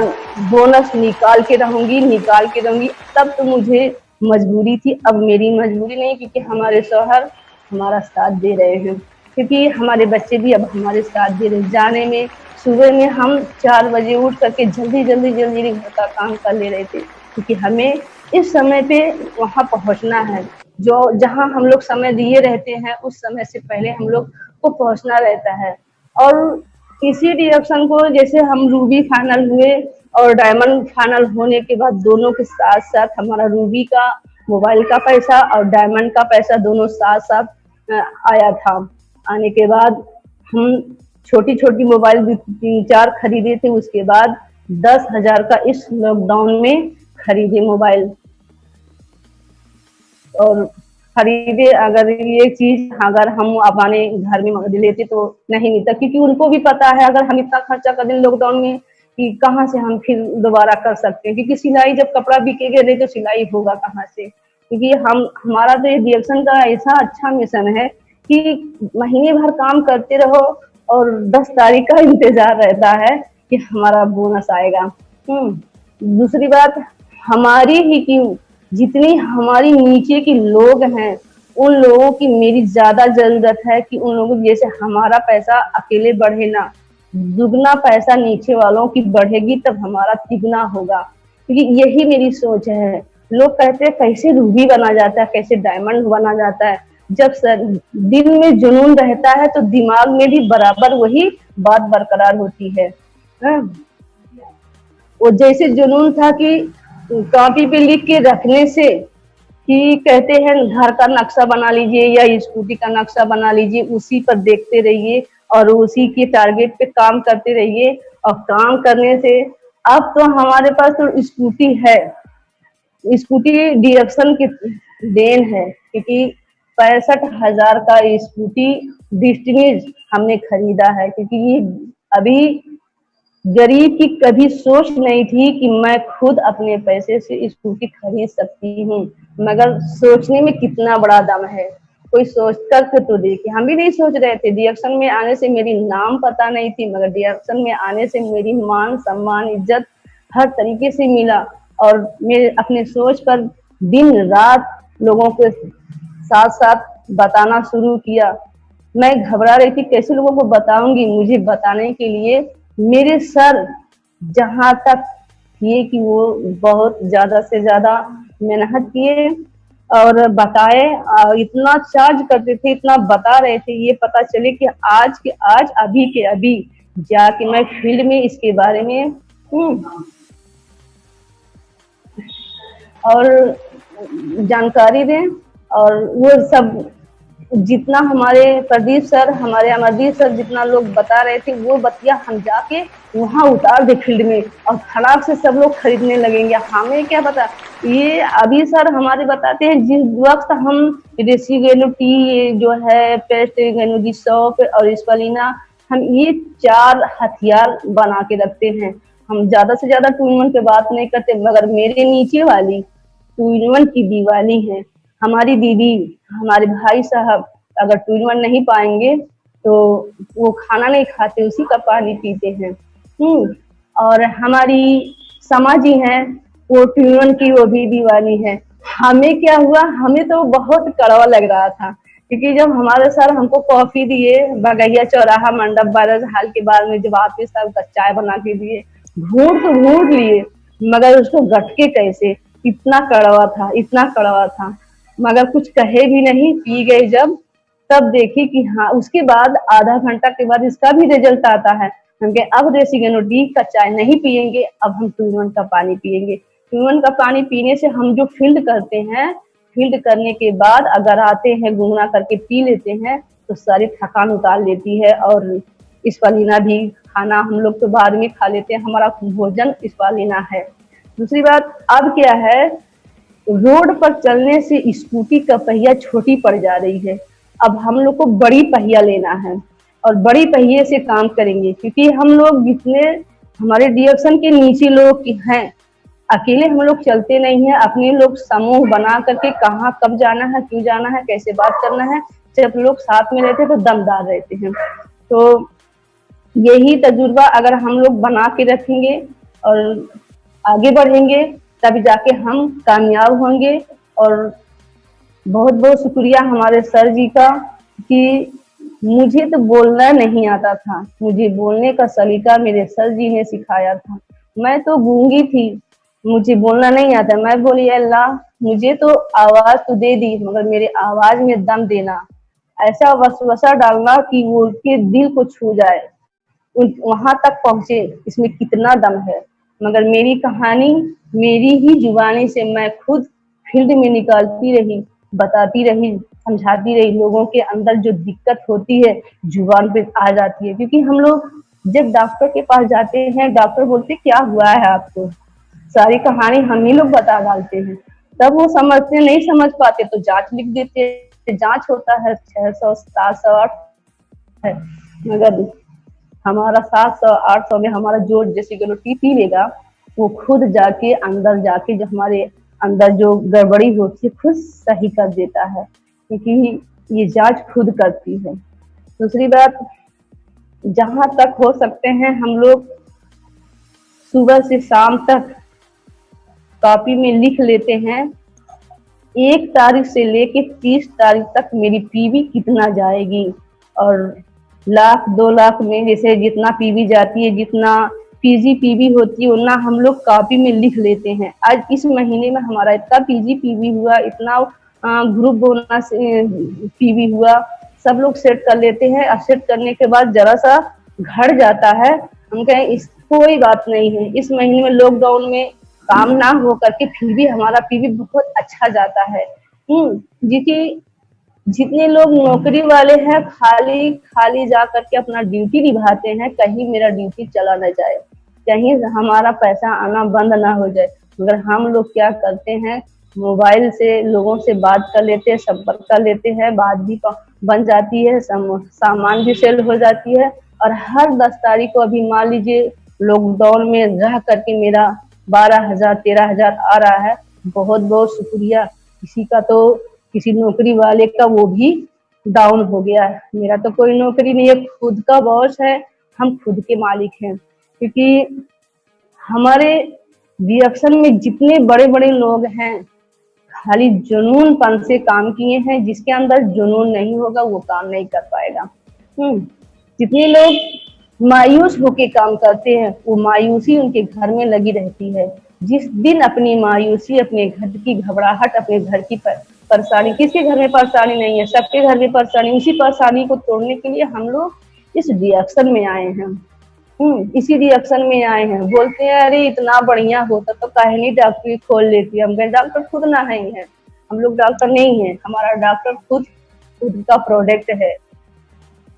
S2: बोनस निकाल के रहूंगी। तब तो मुझे मजबूरी थी, अब मेरी मजबूरी नहीं, क्योंकि हमारे शौहर हमारा साथ दे रहे हैं, क्योंकि हमारे बच्चे भी अब हमारे साथ दे रहे हैं। जाने में सुबह में हम 4 बजे उठ करके जल्दी घर का काम कर ले रहे थे, क्योंकि हमें इस समय पे वहां पहुंचना है। जो जहां हम लोग समय दिए रहते हैं उस समय से पहले हम लोग को पहुंचना रहता है। और इसी रिएक्शन को, जैसे हम रूबी फाइनल हुए और डायमंड फाइनल होने के बाद दोनों के साथ साथ हमारा रूबी का मोबाइल का पैसा और डायमंड का पैसा दोनों साथ साथ आया था। आने के बाद हम छोटी मोबाइल भी 3-4 खरीदे थे, उसके बाद 10,000 का इस लॉकडाउन में खरीदे मोबाइल और खरीदे। अगर ये चीज अगर हम अपने घर में लेते तो नहीं मिलता, क्योंकि उनको भी पता है अगर हम इतना खर्चा कर दें लॉकडाउन में कि कहाँ से हम फिर दोबारा कर सकते हैं, क्योंकि सिलाई जब कपड़ा बिकेगा नहीं तो सिलाई होगा कहाँ से। क्योंकि हमारा तो ये रिएक्शन का ऐसा अच्छा मिशन है कि महीने भर काम करते रहो और 10 तारीख का इंतजार रहता है कि हमारा बोनस आएगा। दूसरी बात, हमारी ही क्यों, जितनी हमारी नीचे के लोग हैं उन लोगों की मेरी ज्यादा जरूरत है कि उन लोगों जैसे हमारा पैसा अकेले बढ़े ना, दुगना पैसा नीचे वालों की बढ़ेगी तब हमारा तिगुना होगा। क्योंकि यही मेरी सोच है। लोग कहते हैं कैसे रूबी बना जाता है, कैसे डायमंड बना जाता है। जब सर दिल में जुनून रहता है तो दिमाग में भी बराबर वही बात बरकरार होती है। वो जैसे जुनून था कि कॉपी पे लिख के रखने से, कि कहते हैं घर का नक्शा बना लीजिए या स्कूटी का नक्शा बना लीजिए, उसी पर देखते रहिए और उसी के टारगेट पे काम करते रहिए। और काम करने से अब तो हमारे पास तो स्कूटी है, स्कूटी डिरेक्शन की देन है, क्योंकि 65,000 का स्कूटी डिस्टिनीज हमने खरीदा है। क्योंकि ये अभी गरीब की कभी सोच नहीं थी कि मैं खुद अपने पैसे से स्कूटी खरीद सकती हूँ, मगर सोचने में कितना बड़ा दम है। कोई सोच कर तो देखे, हम भी नहीं सोच रहे थे। डिरेक्शन में आने से मेरी नाम पता नहीं थी, मगर डिरेक्शन में आने से मेरी मान सम्मान इज्जत हर तरीके से मिला। और मैं अपने सोच पर दिन रात लोगों के साथ साथ बताना शुरू किया। मैं घबरा रही थी कैसे लोगों को बताऊंगी, मुझे बताने के लिए मेरे सर जहाँ तक किए कि वो बहुत ज्यादा से ज्यादा मेहनत किए और बताए। इतना चार्ज करते थे, इतना बता रहे थे, ये पता चले कि आज के आज अभी के अभी जाके मैं फील्ड में इसके बारे में और जानकारी दें। और वो सब जितना हमारे प्रदीप सर, हमारे अमरदीप सर, जितना लोग बता रहे थे वो बतिया हम जाके वहां उतार दे फील्ड में और फटाक से सब लोग खरीदने लगेंगे। हमें क्या पता, ये अभी सर हमारे बताते हैं जिस वक्त हम रेसिगेनो टी जो है, पेस्ट गेनो सौंफ और स्पालिना, हम ये 4 हथियार बना के रखते हैं। हम ज्यादा से ज्यादा 2-in-1 पे बात नहीं करते, मगर मेरे नीचे वाली 2-in-1 की दीवानी है। हमारी दीदी, हमारे भाई साहब अगर 2-in-1 नहीं पाएंगे तो वो खाना नहीं खाते, उसी का पानी पीते हैं। और हमारी समा जी हैं, वो 2-in-1 की वो भी दीवानी है। हमें क्या हुआ, हमें तो बहुत कड़वा लग रहा था, क्योंकि जब हमारे सर हमको कॉफी दिए बगैया चौराहा मंडप 12 हाल के बाद में, जब आते साहब का चाय बना के दिए, घूट तो घूट लिए, मगर उसको गटके कैसे, इतना कड़वा था, मगर कुछ कहे भी नहीं, पी गए जब, तब देखी कि हाँ। उसके बाद आधा घंटा के बाद इसका भी रिजल्ट आता है। हम कहे अब रेसिगेनो डी का चाय नहीं पियेंगे, अब हम 2-in-1 का पानी पियेंगे। 2-in-1 का पानी पीने से हम जो फील्ड करते हैं, फील्ड करने के बाद अगर आते हैं गुनगुना करके पी लेते हैं तो सारी थकान उतार लेती है। और स्पालिना भी खाना हम लोग तो बाद में खा लेते हैं, हमारा भोजन स्पालिना है। दूसरी बात अब क्या है, रोड पर चलने से स्कूटी का पहिया छोटी पड़ जा रही है। अब हम लोग को बड़ी पहिया लेना है और बड़ी पहिए से काम करेंगे, क्योंकि हम लोग जितने हमारे डिरेक्शन के नीचे लोग हैं अकेले हम लोग चलते नहीं है, अपने लोग समूह बना करके कहाँ कब जाना है, क्यों जाना है, कैसे बात करना है, जब लोग साथ में रहते हैं तो दमदार रहते हैं। तो यही तजुर्बा अगर हम लोग बना के रखेंगे और आगे बढ़ेंगे तभी जाके हम कामयाब होंगे। और बहुत बहुत शुक्रिया हमारे सर जी का कि मुझे तो बोलना नहीं आता था, मुझे बोलने का सलीका मेरे सर जी ने सिखाया था। मैं तो गूंगी थी, मुझे बोलना नहीं आता। मैं बोली अल्लाह मुझे तो आवाज तो दे दी मगर मेरे आवाज में दम देना, ऐसा वसवसा डालना कि वो उनके दिल को छू जाए, वहां तक पहुंचे, इसमें कितना दम है। मगर मेरी कहानी मेरी ही जुबानी से मैं खुद फील्ड में निकालती रही, बताती रही, समझाती रही। लोगों के अंदर जो दिक्कत होती है जुबान पे आ जाती है, क्योंकि हम लोग जब डॉक्टर के पास जाते हैं, डॉक्टर बोलते क्या हुआ है आपको, सारी कहानी हम ही लोग बता डालते हैं। तब वो समझते नहीं समझ पाते तो जांच लिख देते हैं, जांच होता है 600 700 8 है, मगर हमारा 700 800 में हमारा जो जैसे कि टीपी लेगा वो खुद जाके अंदर जाके जो हमारे अंदर जो गड़बड़ी होती है खुद सही कर देता है, क्योंकि ये जांच खुद करती है। दूसरी बात, जहां तक हो सकते हैं हम लोग सुबह से शाम तक कॉपी में लिख लेते हैं 1 तारीख से लेके 30 तारीख तक मेरी पीवी कितना जाएगी, और लाख 2 लाख में जैसे जितना पीवी जाती है, जितना पीजी पीवी होती है, उतना हम लोग कॉपी में लिख लेते हैं। आज इस महीने में हमारा इतना पीजी पीवी हुआ, इतना ग्रुप बोनस पीवी हुआ, सब लोग सेट कर लेते हैं। और सेट करने के बाद जरा सा घट जाता है, हम कहें इस कोई बात नहीं है, इस महीने में लॉकडाउन में काम ना हो करके फिर भी हमारा पीवी बहुत अच्छा जाता है। जितने लोग नौकरी वाले हैं खाली खाली जा करके अपना ड्यूटी निभाते हैं, कहीं मेरा ड्यूटी चला न जाए, कहीं हमारा पैसा आना बंद ना हो जाए। मगर हम लोग क्या करते हैं, मोबाइल से लोगों से बात कर लेते हैं, संपर्क कर लेते हैं, बात भी बन जाती है, सामान भी सेल हो जाती है। और हर 10 तारीख को अभी मान लीजिए लॉकडाउन में रह करके मेरा 12,000 13,000 आ रहा है, बहुत बहुत शुक्रिया। किसी का तो किसी नौकरी वाले का वो भी डाउन हो गया है, मेरा तो कोई नौकरी नहीं है, खुद का बॉस है, हम खुद के मालिक हैं। क्योंकि हमारे रिएक्शन में जितने बड़े बड़े लोग हैं खाली जुनूनपन से काम किए हैं, जिसके अंदर जुनून नहीं होगा वो काम नहीं कर पाएगा। जितने लोग मायूस होके काम करते हैं वो मायूसी उनके घर में लगी रहती है। जिस दिन अपनी मायूसी, अपने घर की घबराहट, अपने घर की परेशानी, किसके घर में परेशानी नहीं है, सबके घर में परेशानी, उसी परेशानी को तोड़ने के लिए हम लोग इस रिएक्शन में आए हैं। इसी रिएक्शन में आए हैं। बोलते हैं अरे इतना बढ़िया होता तो काहे नहीं डॉक्टरी खोल लेती। हम कहें डॉक्टर खुद ना है, हम लोग डॉक्टर नहीं है, हमारा डॉक्टर खुद का प्रोडक्ट है।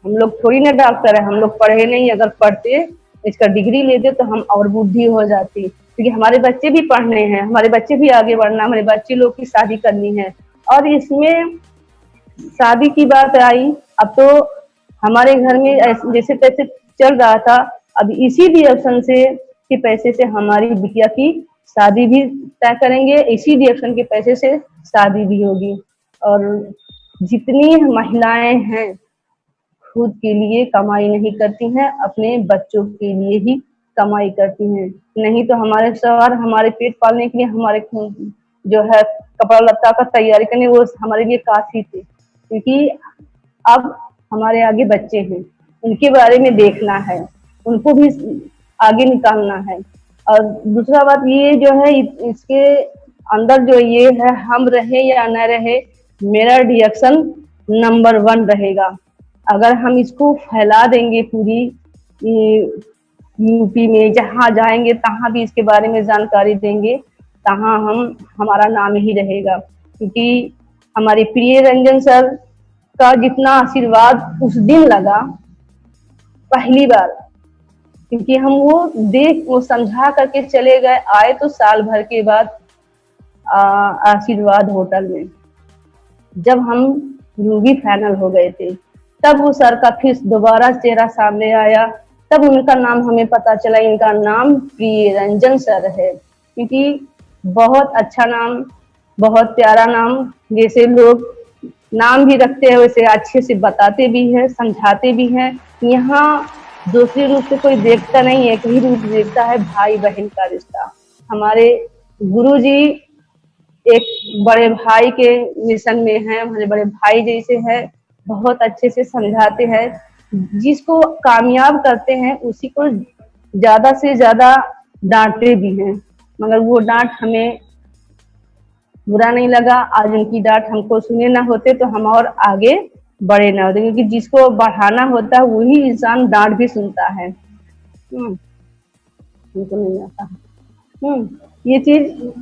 S2: हम लोग थोड़ी ना डॉक्टर है, हम लोग पढ़े नहीं, अगर पढ़ते इसका डिग्री लेते तो हम और बुद्धि हो जाती, क्योंकि हमारे बच्चे भी पढ़ने हैं, हमारे बच्चे भी आगे बढ़ना, हमारे बच्चे लोग की शादी करनी है। और इसमें शादी की बात आई, अब तो हमारे घर में जैसे तैसे चल रहा था, अब इसी रिएक्शन से के पैसे से हमारी बिटिया की शादी भी तय करेंगे, इसी रिएक्शन के पैसे से शादी भी होगी। और जितनी महिलाएं हैं खुद के लिए कमाई नहीं करती हैं, अपने बच्चों के लिए ही कमाई करती हैं। नहीं तो हमारे सवार हमारे पेट पालने के लिए, हमारे जो है कपड़ा लत्ता का तैयारी करने, वो हमारे लिए काफी थे। क्योंकि अब हमारे आगे बच्चे हैं, उनके बारे में देखना है, उनको भी आगे निकालना है। और दूसरा बात ये जो है, इसके अंदर जो ये है, हम रहे या न रहे, मेरा रिएक्शन नंबर 1 रहेगा। अगर हम इसको फैला देंगे पूरी यूपी में, जहाँ जाएंगे तहाँ भी इसके बारे में जानकारी देंगे, तहाँ हमारा नाम ही रहेगा। क्योंकि हमारे प्रिय रंजन सर का जितना आशीर्वाद उस दिन लगा पहली बार, क्योंकि हम वो समझा करके चले गए, आए तो साल भर के बाद आशीर्वाद होटल में, जब हम रूबी फाइनल हो गए थे, तब वो सर का फिर दोबारा चेहरा सामने आया, तब उनका नाम हमें पता चला, इनका नाम प्रिय रंजन सर है। क्योंकि बहुत अच्छा नाम, बहुत प्यारा नाम, जैसे लोग नाम भी रखते हैं वैसे अच्छे से बताते भी हैं, समझाते भी हैं। यहाँ दूसरे रूप से कोई देखता नहीं है, एक ही रूप देखता है, भाई बहन का रिश्ता। हमारे गुरुजी एक बड़े भाई के मिशन में है, हमारे बड़े भाई जैसे है, बहुत अच्छे से समझाते हैं। जिसको कामयाब करते हैं उसी को ज्यादा से ज्यादा डांटते भी हैं, मगर वो डांट हमें बुरा नहीं लगा। आज उनकी डांट हमको सुने ना होते तो हम और आगे बढ़े ना होते, क्योंकि जिसको बढ़ाना होता है वही इंसान डांट भी सुनता है। उनको नहीं आता। ये चीज।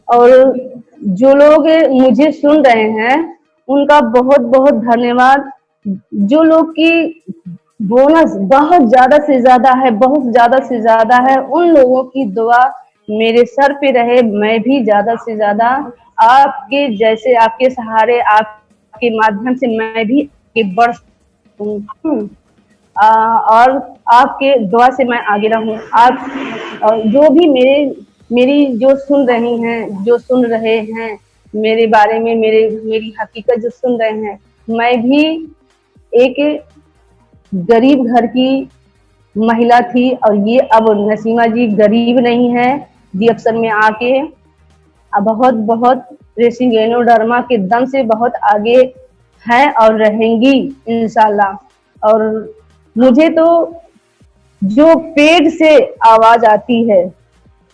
S2: और जो लोग मुझे सुन रहे हैं उनका बहुत बहुत धन्यवाद। जो लोग की बोनस बहुत ज्यादा से ज्यादा है, बहुत ज्यादा से ज्यादा है, उन लोगों की दुआ मेरे सर पे रहे। मैं भी ज्यादा से ज्यादा आपके जैसे, आपके सहारे, आपके माध्यम से मैं भी आगे बढ़ सकूं, और आपके दुआ से मैं आगे रहूं। आप जो भी मेरी जो सुन रही हैं, जो सुन रहे हैं मेरे बारे में, मेरी हकीकत जो सुन रहे हैं, मैं भी एक गरीब घर की महिला थी, और ये अब नसीमा जी गरीब नहीं है। DF में आके अब बहुत बहुत रेसिंगेनोडर्मा के दम से बहुत आगे हैं और रहेंगी इंशाल्लाह। और मुझे तो जो पेट से आवाज आती है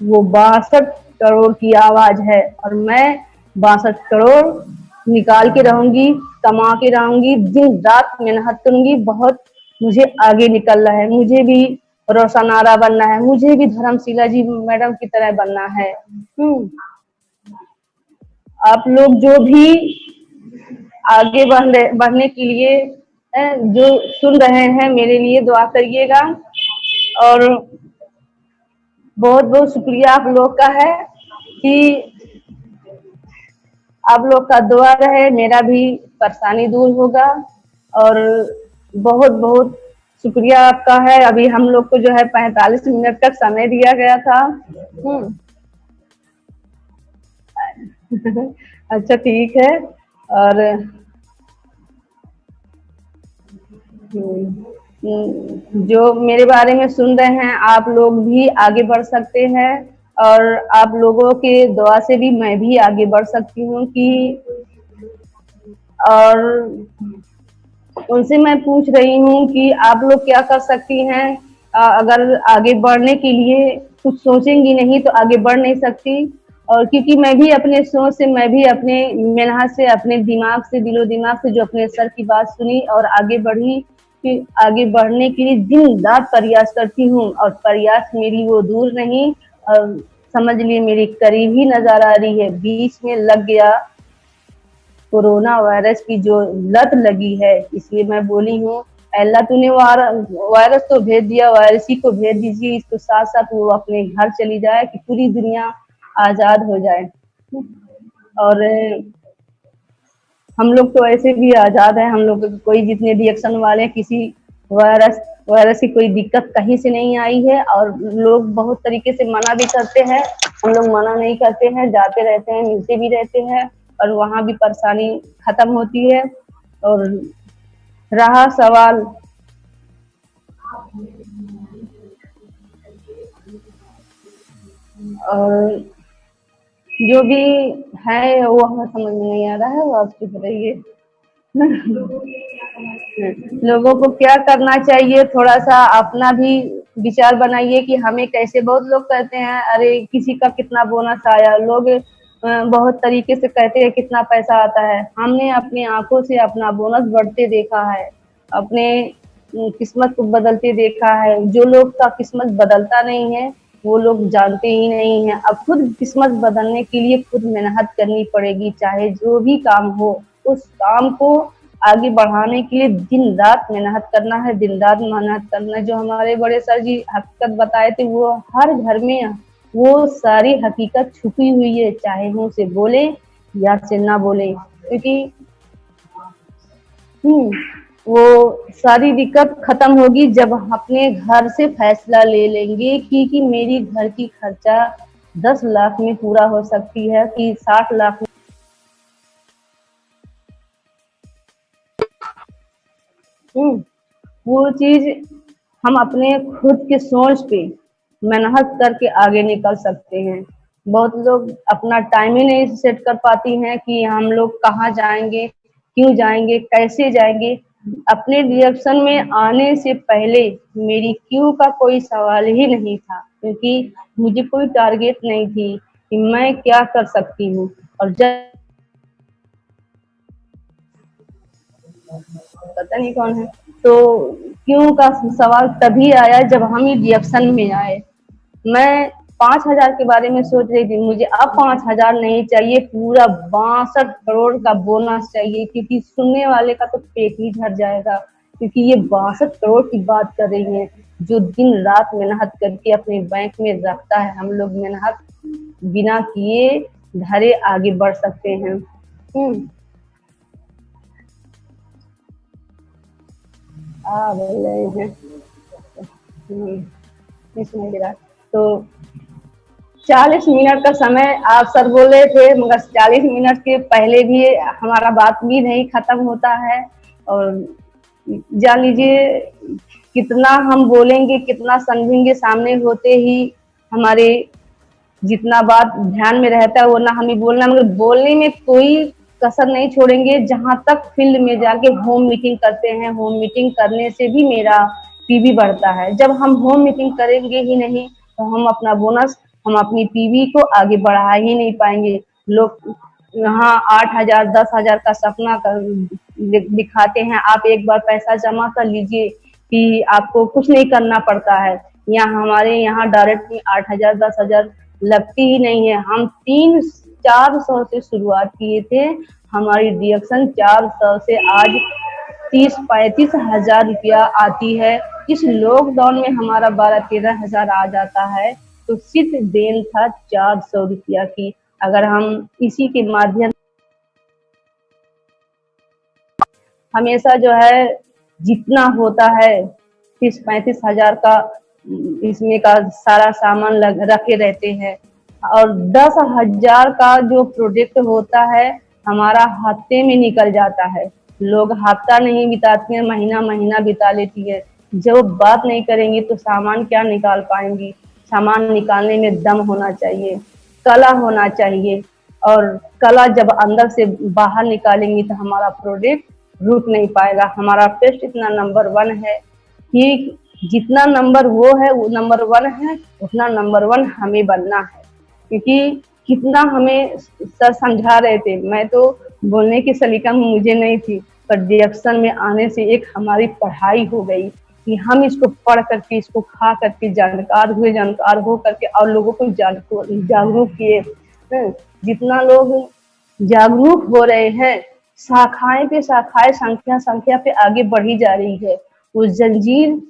S2: वो 62 करोड़ की आवाज है, और मैं 62 करोड़ निकाल के रहूंगी, कमा के रहूंगी, दिन रात मेहनत करूंगी। बहुत मुझे आगे निकलना है, मुझे भी रोशनारा बनना है, मुझे भी धर्मशिला जी मैडम की तरह बनना है। आप लोग जो भी आगे बढ़ने के लिए जो सुन रहे हैं, मेरे लिए दुआ करिएगा। और बहुत बहुत शुक्रिया आप लोग का है कि आप लोग का दुआ रहे, मेरा भी परेशानी दूर होगा। और बहुत बहुत शुक्रिया आपका है। अभी हम लोग को जो है 45 मिनट तक समय दिया गया था। अच्छा ठीक है। और जो मेरे बारे में सुन रहे हैं, आप लोग भी आगे बढ़ सकते हैं, और आप लोगों के दुआ से भी मैं भी आगे बढ़ सकती हूँ। कि और उनसे मैं पूछ रही हूँ कि आप लोग क्या कर सकती हैं। अगर आगे बढ़ने के लिए कुछ सोचेंगी नहीं तो आगे बढ़ नहीं सकती। और क्योंकि मैं भी अपने सोच से, मैं भी अपने मेहनत से, अपने दिमाग से, दिलो दिमाग से जो अपने सर की बात सुनी और आगे बढ़ी, कि आगे बढ़ने के लिए दिन रात प्रयास करती हूँ। और प्रयास मेरी वो दूर नहीं, और समझ लिए मेरी करीब ही नजर आ रही है। बीच में लग गया कोरोना वायरस की जो लत लगी है, इसलिए मैं बोली हूँ अल्लाह तूने वायरस तो भेज दिया, वायरस ही को भेज दीजिए, इसको साथ साथ वो अपने घर चली जाए, कि पूरी दुनिया आजाद हो जाए। और हम लोग तो ऐसे भी आजाद हैं, हम लोग कोई जितने भी एक्शन वाले, किसी वायरस की कोई दिक्कत कहीं से नहीं आई है। और लोग बहुत तरीके से मना भी करते हैं, हम लोग मना नहीं करते हैं, जाते रहते हैं, मिलते भी रहते हैं, और वहां भी परेशानी खत्म होती है। और रहा सवाल और जो भी है वो हमें समझ में नहीं आ रहा है, वो आप चुप रहिए। लोगों को क्या करना चाहिए, थोड़ा सा अपना भी विचार बनाइए कि हमें कैसे। बहुत लोग कहते हैं अरे किसी का कितना बोनस आया, लोग बहुत तरीके से कहते हैं कितना पैसा आता है। हमने अपनी आंखों से अपना बोनस बढ़ते देखा है, अपने किस्मत को बदलते देखा है। जो लोग का किस्मत बदलता नहीं है वो लोग जानते ही नहीं है। अब खुद किस्मत बदलने के लिए खुद मेहनत करनी पड़ेगी, चाहे जो भी काम हो, उस काम को आगे बढ़ाने के लिए दिन रात मेहनत करना है, दिन रात मेहनत करना है। जो हमारे बड़े सर जी हकीकत बताए थे, वो हर घर में वो सारी हकीकत छुपी हुई है, चाहे मुंह से बोले या से ना बोले। क्योंकि वो सारी दिक्कत खत्म होगी जब हम अपने घर से फैसला ले लेंगे कि मेरी घर की खर्चा 10 लाख में पूरा हो सकती है कि 60 लाख में। वो चीज हम अपने खुद के सोच पे मेहनत करके आगे निकल सकते हैं। बहुत लोग अपना टाइम ही नहीं सेट कर पाती हैं कि हम लोग कहाँ जाएंगे, क्यों जाएंगे, कैसे जाएंगे। अपने डायरेक्शन में आने से पहले मेरी क्यों का कोई सवाल ही नहीं था, क्योंकि मुझे कोई टारगेट नहीं थी कि मैं क्या कर सकती हूँ। और जब पता नहीं कौन है, तो क्यों का सवाल तभी आया जब हम ही रिएक्शन में आए। मैं 5,000 के बारे में सोच रही थी, मुझे अब 5,000 नहीं चाहिए, पूरा 62 करोड़ का बोनस चाहिए, क्योंकि सुनने वाले का तो पेट ही झड़ जाएगा। क्योंकि ये 62 करोड़ की बात कर रही है, जो दिन रात मेहनत करके अपने बैंक में रखता है। हम लोग मेहनत बिना किए धरे आगे बढ़ सकते हैं। बोल रहे हैं इसमें गिरा तो 40 मिनट का समय आप सर बोले थे, मगर 40 मिनट के पहले भी हमारा बात भी नहीं खत्म होता है। और जान लीजिए कितना हम बोलेंगे, कितना समझेंगे, सामने होते ही हमारे जितना बात ध्यान में रहता है वो ना हमें बोलना, मगर बोलने में कोई कसर नहीं छोड़ेंगे। जहां तक फील्ड में जाके होम मीटिंग करते हैं, होम मीटिंग करने से भी मेरा पीवी बढ़ता है। जब हम होम मीटिंग करेंगे ही नहीं तो हम अपना बोनस, हम अपनी पीवी को आगे बढ़ा ही नहीं पाएंगे। लोग यहाँ 8,000 10,000 का सपना दिखाते हैं। आप एक बार पैसा जमा कर लीजिए कि आपको कुछ नहीं करना पड़ता है। यहाँ हमारे यहाँ डायरेक्ट में 8,000 10,000 लगती ही नहीं है। हम 300-400 से शुरुआत किए थे, हमारी डिडक्शन 400 से आज 30-35 हजार रुपया आती है। इस लॉकडाउन में हमारा 12-13 हजार आ जाता है, तो सिर्फ देन था 400 रुपया की। अगर हम इसी के माध्यम हमेशा जो है जितना होता है 30-35 हजार का इसमें का सारा सामान रखे रहते हैं, और 10,000 का जो प्रोजेक्ट होता है हमारा हफ्ते में निकल जाता है। लोग हफ्ता नहीं बिताते हैं, महीना महीना बिता लेती है। जब बात नहीं करेंगी तो सामान क्या निकाल पाएंगी। सामान निकालने में दम होना चाहिए, कला होना चाहिए, और कला जब अंदर से बाहर निकालेंगी तो हमारा प्रोजेक्ट रुक नहीं पाएगा। हमारा टेस्ट इतना नंबर 1 है कि जितना नंबर वो है वो नंबर 1 है, उतना नंबर 1 हमें बनना है। क्योंकि कितना हमें सर समझा रहे थे, मैं तो बोलने की सलीका में मुझे नहीं थी, पर रिएक्शन में आने से एक हमारी पढ़ाई हो गई कि हम इसको पढ़ करके, इसको खा करके जानकार हो करके और लोगों को जागरूक किए। जितना लोग जागरूक हो रहे हैं, शाखाएं पे शाखाएं संख्या पे आगे बढ़ी जा रही है। वो जंजीर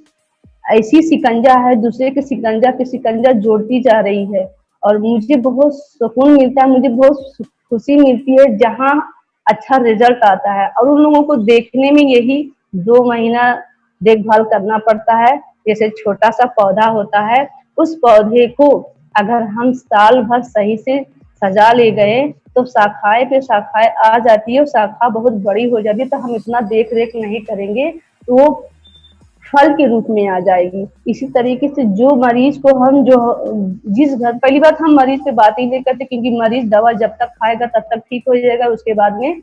S2: ऐसी शिकंजा है, दूसरे के शिकंजा पे शिकंजा जोड़ती जा रही है। और मुझे बहुत सुकून मिलता है, मुझे बहुत खुशी मिलती है जहाँ अच्छा रिजल्ट आता है। और उन लोगों को देखने में यही 2 महीना देखभाल करना पड़ता है। जैसे छोटा सा पौधा होता है, उस पौधे को अगर हम साल भर सही से सजा ले गए तो शाखाएं पे शाखाएं आ जाती है, और शाखा बहुत बड़ी हो जाती है। तो हम इतना देख रेख नहीं करेंगे तो वो फल के रूप में आ जाएगी। इसी तरीके से जो मरीज को हम जिस घर, पहली बात हम मरीज पे बात ही नहीं करते, क्योंकि मरीज दवा जब तक खाएगा तब तक ठीक हो जाएगा, उसके बाद में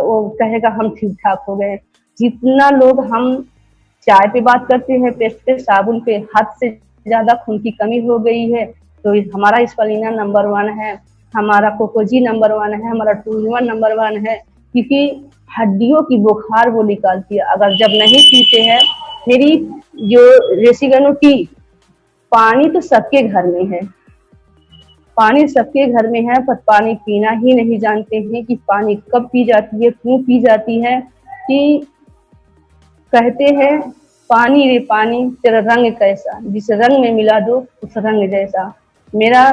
S2: वो कहेगा हम ठीक ठाक हो गए। जितना लोग हम चाय पे बात करते हैं, पेस्ट पे, साबुन पे, हाथ से ज्यादा खून की कमी हो गई है, तो हमारा स्पलिना नंबर 1 है, हमारा कोकोजी नंबर 1 है, हमारा टूजवन नंबर 1 है। क्योंकि हड्डियों की बुखार वो निकालती है। अगर जब नहीं पीते हैं, मेरी जो रेसिगनो टी, पानी तो सबके घर में है, पानी सबके घर में है, पर पानी पीना ही नहीं जानते हैं कि पानी कब पी जाती है, क्यों पी जाती है। कि कहते हैं पानी रे पानी तेरा रंग कैसा, जिस रंग में मिला दो उस रंग जैसा। मेरा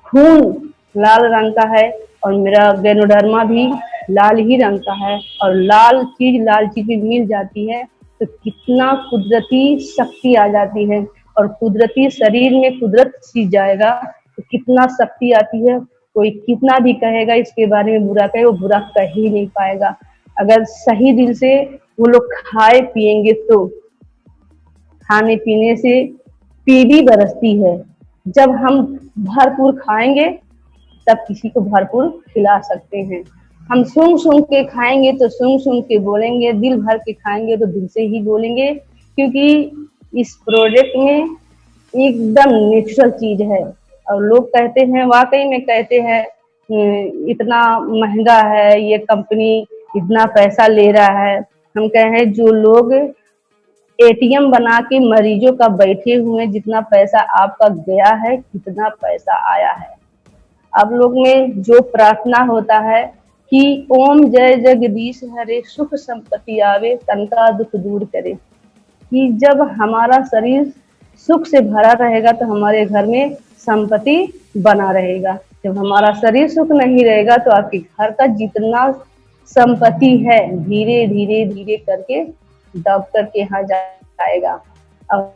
S2: खून लाल रंग का है और मेरा गैनोडर्मा भी लाल ही रंग का है, और लाल चीज भी मिल जाती है तो कितना कुदरती शक्ति आ जाती है, और कुदरती शरीर में कुदरत सींच जाएगा तो कितना शक्ति आती है। कोई कितना भी कहेगा इसके बारे में बुरा कहे, वो बुरा कह ही नहीं पाएगा। अगर सही दिल से वो लोग खाए पिएंगे तो खाने पीने से पीली बरसती है। जब हम भरपूर खाएंगे तब किसी को भरपूर खिला सकते हैं। हम सूंघ सूंघ के खाएंगे तो सूंघ सूंघ के बोलेंगे, दिल भर के खाएंगे तो दिल से ही बोलेंगे, क्योंकि इस प्रोडक्ट में एकदम नेचुरल चीज है। और लोग कहते हैं, वाकई में कहते हैं इतना महंगा है, ये कंपनी इतना पैसा ले रहा है। हम कहें जो लोग एटीएम बना के मरीजों का बैठे हुए, जितना पैसा आपका गया है कितना पैसा आया है। आप लोग में जो प्रार्थना होता है कि ओम जय जगदीश हरे, सुख संपत्ति आवे, तन का दुख दूर करे, कि जब हमारा शरीर सुख से भरा रहेगा तो हमारे घर में संपत्ति बना रहेगा। जब हमारा शरीर सुख नहीं रहेगा तो आपके घर का जितना संपत्ति है धीरे धीरे धीरे करके डॉक्टर के यहाँ जाएगा। अब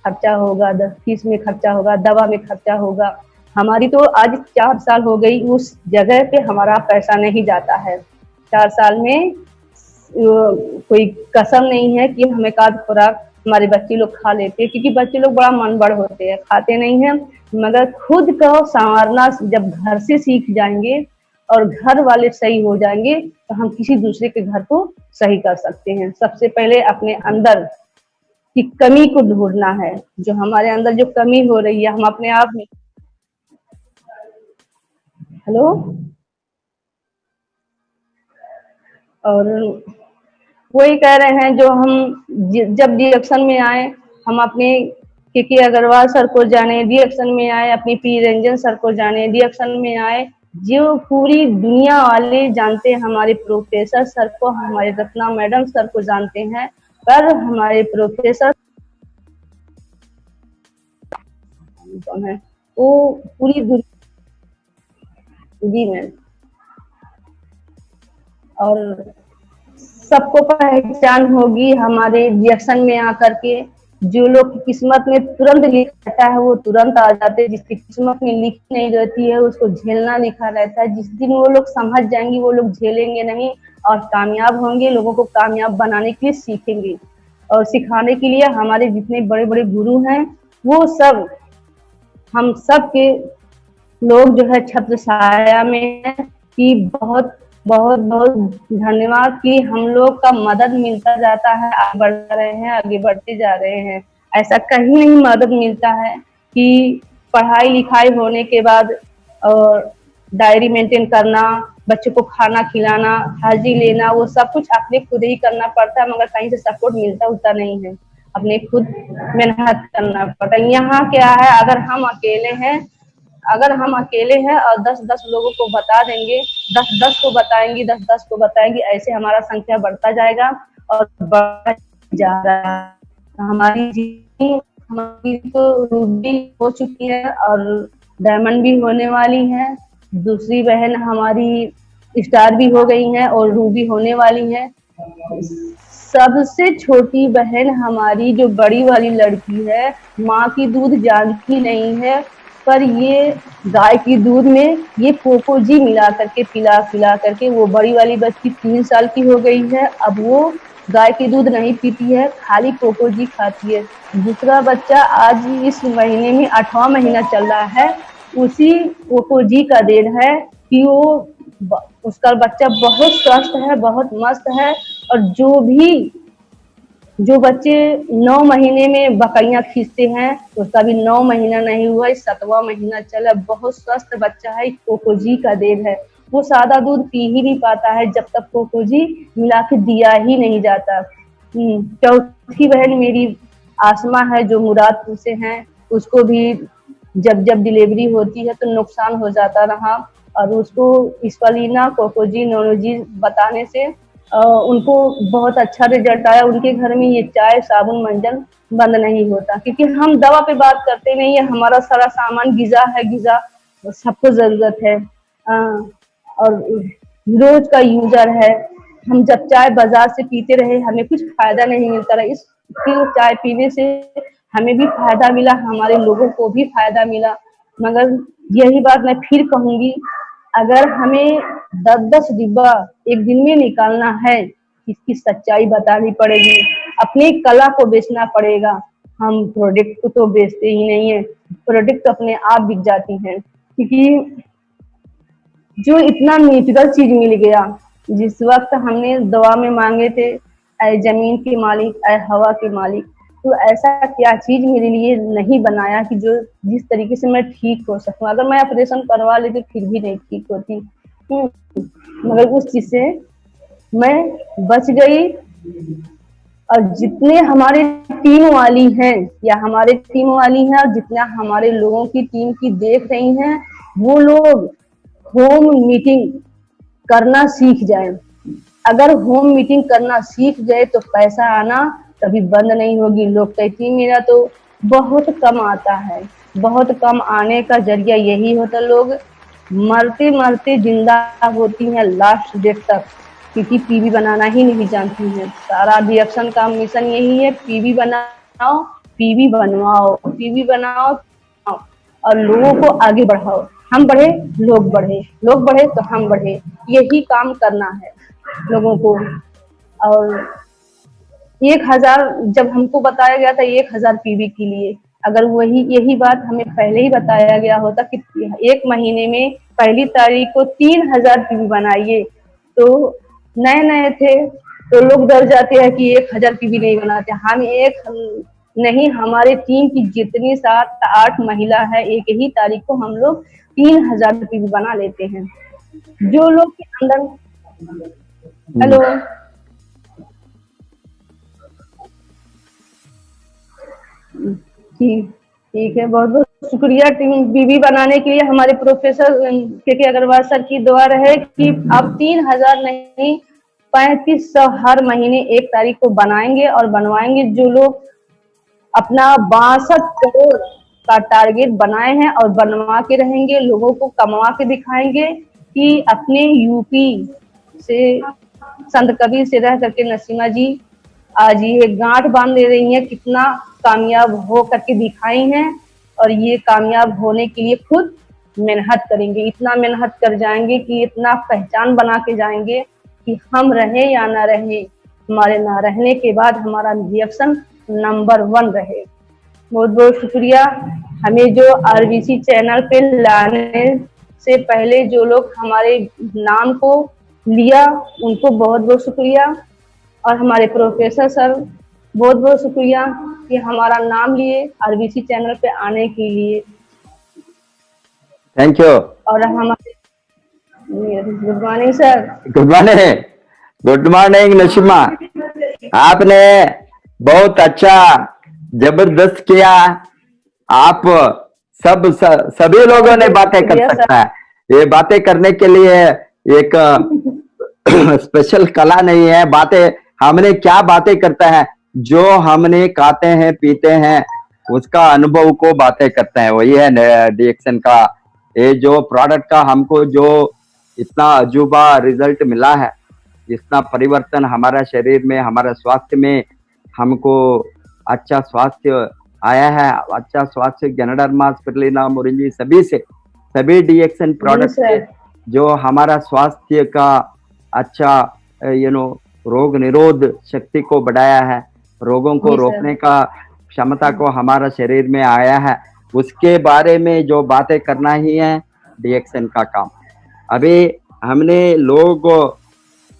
S2: खर्चा होगा, फीस में खर्चा होगा, दवा में खर्चा होगा। हमारी तो आज 4 साल हो गई, उस जगह पे हमारा पैसा नहीं जाता है। 4 साल में कोई कसम नहीं है कि हमें एकाध खुराक हमारे बच्चे लोग खा लेते हैं, क्योंकि बच्चे लोग बड़ा मन बड़ होते हैं, खाते नहीं हैं। मगर खुद का संवारना जब घर से सीख जाएंगे और घर वाले सही हो जाएंगे तो हम किसी दूसरे के घर को सही कर सकते हैं। सबसे पहले अपने अंदर की कमी को ढूंढना है। जो हमारे अंदर जो कमी हो रही है, हम अपने आप में हेलो और वही कह रहे हैं, जो हम जब डिएक्शन में आए, हम अपने के अग्रवाल सर को जाने, डिएक्शन में आए, अपनी पी रंजन सर को जाने, डिएक्शन में आए, जो पूरी दुनिया वाले जानते हैं। हमारे प्रोफेसर सर को, हमारे रत्ना मैडम सर को जानते हैं, पर हमारे प्रोफेसर कौन है, वो पूरी दुनिया जी मैम, और सबको पहचान होगी हमारे रिएक्शन में आकर के। जो लोग की किस्मत में तुरंत लिखा रहता है वो तुरंत आ जाते हैं, जिसकी किस्मत में लिखी नहीं रहती है उसको झेलना लिखा रहता है। जिस दिन वो लोग समझ जाएंगे वो लोग झेलेंगे नहीं और कामयाब होंगे, लोगों को कामयाब बनाने के लिए सीखेंगे। और सिखाने के लिए हमारे जितने बड़े बड़े गुरु हैं वो सब, हम सब के लोग जो है छत्र छाया में है कि बहुत बहुत बहुत धन्यवाद कि हम लोग का मदद मिलता जाता है, आगे बढ़ रहे हैं, आगे बढ़ते जा रहे हैं। ऐसा कहीं नहीं मदद मिलता है कि पढ़ाई लिखाई होने के बाद और डायरी मेंटेन करना, बच्चों को खाना खिलाना, हाजिरी लेना, वो सब कुछ अपने खुद ही करना पड़ता है, मगर कहीं से सपोर्ट मिलता उतना नहीं है। अपने खुद मेहनत करना पड़ता है। यहाँ क्या है, अगर हम अकेले हैं और 10-10 लोगों को बता देंगे, 10-10 को बताएंगे, 10-10 को बताएंगे, ऐसे हमारा संख्या बढ़ता जाएगा और बढ़ जा रहा है। हमारी तो रूबी हो चुकी है और डायमंड भी होने वाली है। दूसरी बहन हमारी स्टार भी हो गई है और रूबी होने वाली है। सबसे छोटी बहन हमारी जो बड़ी वाली लड़की है, माँ की दूध जानती नहीं है, पर ये गाय की दूध में ये कोको जी मिला करके पिला करके, वो बड़ी वाली बच्ची 3 साल की हो गई है, अब वो गाय की दूध नहीं पीती है, खाली कोको जी खाती है। दूसरा बच्चा आज इस महीने में 8वां महीना चल रहा है, उसी कोको जी का देन है कि उसका बच्चा बहुत स्वस्थ है, बहुत मस्त है। और जो बच्चे 9 महीने में बकरियां खींचते हैं उसका भी 9 महीना नहीं हुआ, 7वां महीना चला, बहुत स्वस्थ बच्चा है। कोको जी का देन है। वो सादा दूध पी ही नहीं पाता है जब तक कोको जी मिला के दिया ही नहीं जाता। चौथी बहन मेरी आसमा है जो मुरादपुर से है, उसको भी जब डिलीवरी होती है तो नुकसान हो जाता रहा, और उसको इस्पालिना, कोको जी, नोनो जी बताने से उनको बहुत अच्छा रिजल्ट आया। उनके घर में ये चाय, साबुन, मंजन बंद नहीं होता, क्योंकि हम दवा पे बात करते नहीं है। हमारा सारा सामान गिजा है, गिजा सबको जरूरत है। और रोज का यूजर है। हम जब चाय बाजार से पीते रहे, हमें कुछ फायदा नहीं मिलता रहा। इस चाय पीने से हमें भी फायदा मिला, हमारे लोगों को भी फायदा मिला। मगर यही बात मैं फिर कहूंगी, अगर हमें 10-10 डिब्बा एक दिन में निकालना है, इसकी सच्चाई बतानी पड़ेगी, अपनी कला को बेचना पड़ेगा। हम प्रोडक्ट को तो बेचते ही नहीं है, प्रोडक्ट तो अपने आप बिक जाती है। क्योंकि जो इतना नेचुरल चीज मिल गया, जिस वक्त हमने दवा में मांगे थे, ऐ जमीन के मालिक, ऐ हवा के मालिक, तो ऐसा क्या चीज मेरे लिए नहीं बनाया कि जो जिस तरीके से मैं ठीक हो सकूं। अगर मैं ऑपरेशन करवा लेती फिर भी नहीं ठीक होती, मगर उस चीज से मैं बच गई। और जितने हमारे टीम वाली हैं, या हमारे टीम वाली हैं, और जितना हमारे लोगों की टीम की देख रही हैं, वो लोग होम मीटिंग करना सीख जाए। अगर होम मीटिंग करना सीख गए तो पैसा आना कभी बंद नहीं होगी। लोग कहती मेरा तो बहुत कम आता है, बहुत कम आने का जरिया यही होता, लोग मरते मरते जिंदा होती हैं लास्ट डेट तक, क्योंकि पीवी बनाना ही नहीं जानती है। सारा रिएक्शन का मिशन यही है, पीवी बनाओ, पीवी बनवाओ, पीवी बनाओ और लोगों को आगे बढ़ाओ। हम बढ़े, लोग बढ़े, लोग बढ़े तो हम बढ़े, यही काम करना है लोगों को। और 1000 जब हमको बताया गया था 1000 पीवी के लिए, अगर यही बात हमें पहले ही बताया गया होता कि एक महीने में पहली तारीख को 3000 पीवी बनाइए, तो नए नए थे तो लोग डर जाते हैं कि 1000 पीवी नहीं बनाते। हम नहीं, हमारे टीम की जितनी 7-8 महिला है, एक ही तारीख को हम लोग 3000 पीवी बना लेते हैं। जो लोग के अंदर हेलो ठीक है, बहुत बहुत शुक्रिया टीम पीवी बनाने के लिए। हमारे प्रोफेसर के अग्रवाल सर की दुआ रहे कि आप 3000 नहीं 3500 हर महीने 1 तारीख को बनाएंगे और बनवाएंगे। जो लोग अपना 62 करोड़ का टारगेट बनाए हैं और बनवा के रहेंगे, लोगों को कमवा के दिखाएंगे कि अपने यूपी से संत कबीर से रह करके नसीमा जी आज ये गांठ बांध दे रही हैं, कितना कामयाब हो करके दिखाई हैं। और ये कामयाब होने के लिए खुद मेहनत करेंगे, इतना मेहनत कर जाएंगे कि इतना पहचान बना के जाएंगे कि हम रहे या ना रहे, हमारे ना रहने के बाद हमारा रिएक्शन नंबर 1 रहे। बहुत बहुत शुक्रिया। हमें जो आरबीसी चैनल पे लाने से पहले जो लोग हमारे नाम को लिया, उनको बहुत बहुत शुक्रिया। और हमारे प्रोफेसर सर बहुत बहुत शुक्रिया कि हमारा नाम लिए आरबीसी चैनल पे आने के लिए।
S3: Thank you.
S2: और हमारे good morning sir.
S3: Good morning, good morning Naseema. आपने बहुत अच्छा जबरदस्त किया। आप सभी लोगों ने बातें कर सकता है। ये बातें करने के लिए एक स्पेशल कला नहीं है। बातें हमने क्या बातें करता है, जो हमने खाते हैं पीते हैं उसका अनुभव को बातें करते हैं, वही है डिएक्शन का। ये जो प्रोडक्ट का हमको जो इतना अजूबा रिजल्ट मिला है, इतना परिवर्तन हमारा शरीर में, हमारा स्वास्थ्य में, हमको अच्छा स्वास्थ्य आया है। अच्छा स्वास्थ्य गैनोडर्मा, स्पिरुलिना, मोरिंजी सभी डिएक्शन प्रोडक्ट से जो हमारा स्वास्थ्य का अच्छा रोग निरोध शक्ति को बढ़ाया है, रोगों को रोकने का क्षमता को हमारा शरीर में आया है, उसके बारे में जो बातें करना ही है डिएक्शन का काम। अभी हमने लोग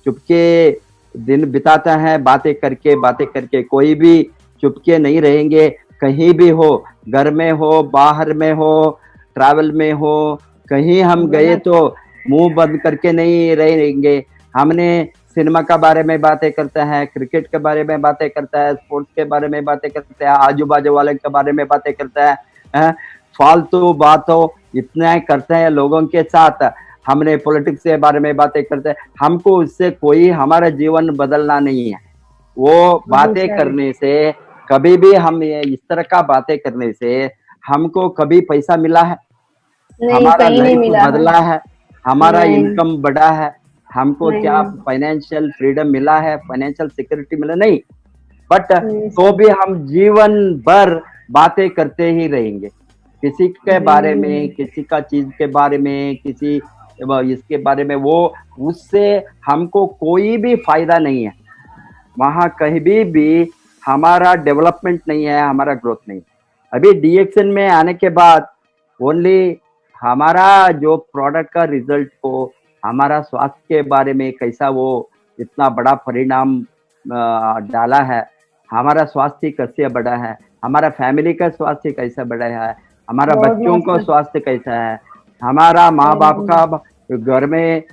S3: चुपके दिन बिताता है बातें करके, कोई भी चुपके नहीं रहेंगे। कहीं भी हो, घर में हो, बाहर में हो, ट्रैवल में हो, कहीं हम गए तो मुंह बंद करके नहीं रहेंगे। हमने सिनेमा के बारे में बातें करते हैं, क्रिकेट के बारे में बातें करता है, स्पोर्ट्स के बारे में बातें करते हैं, आजू बाजू वाले के बारे में बातें करता है, फालतू बातों इतना करते हैं लोगों के साथ। हमने पॉलिटिक्स के बारे में बातें करते हैं। हमको उससे कोई हमारा जीवन बदलना नहीं है। वो बातें करने से कभी भी हम इस तरह का बातें करने से हमको कभी पैसा मिला है? हमारा लाइफ बदला है? हमारा
S2: नहीं।
S3: इनकम बढ़ा है, हमको
S2: नहीं।
S3: क्या फाइनेंशियल फ्रीडम मिला है, फाइनेंशियल सिक्योरिटी मिला नहीं, बट
S2: नहीं।
S3: तो भी हम जीवन भर बातें करते ही रहेंगे, किसी के बारे में, किसी का चीज के बारे में, किसी इसके बारे में, वो उससे हमको कोई भी फायदा नहीं है, वहां कहीं भी हमारा डेवलपमेंट नहीं है, हमारा ग्रोथ नहीं है। अभी डीएक्सन में आने के बाद ओनली हमारा जो प्रोडक्ट का रिजल्ट को, हमारा स्वास्थ्य के बारे में कैसा वो इतना बड़ा परिणाम डाला है, हमारा स्वास्थ्य कैसे बढ़ा है, हमारा फैमिली का स्वास्थ्य कैसा बढ़ा है, हमारा बच्चों का स्वास्थ्य कैसा है, हमारा माँ बाप का घर में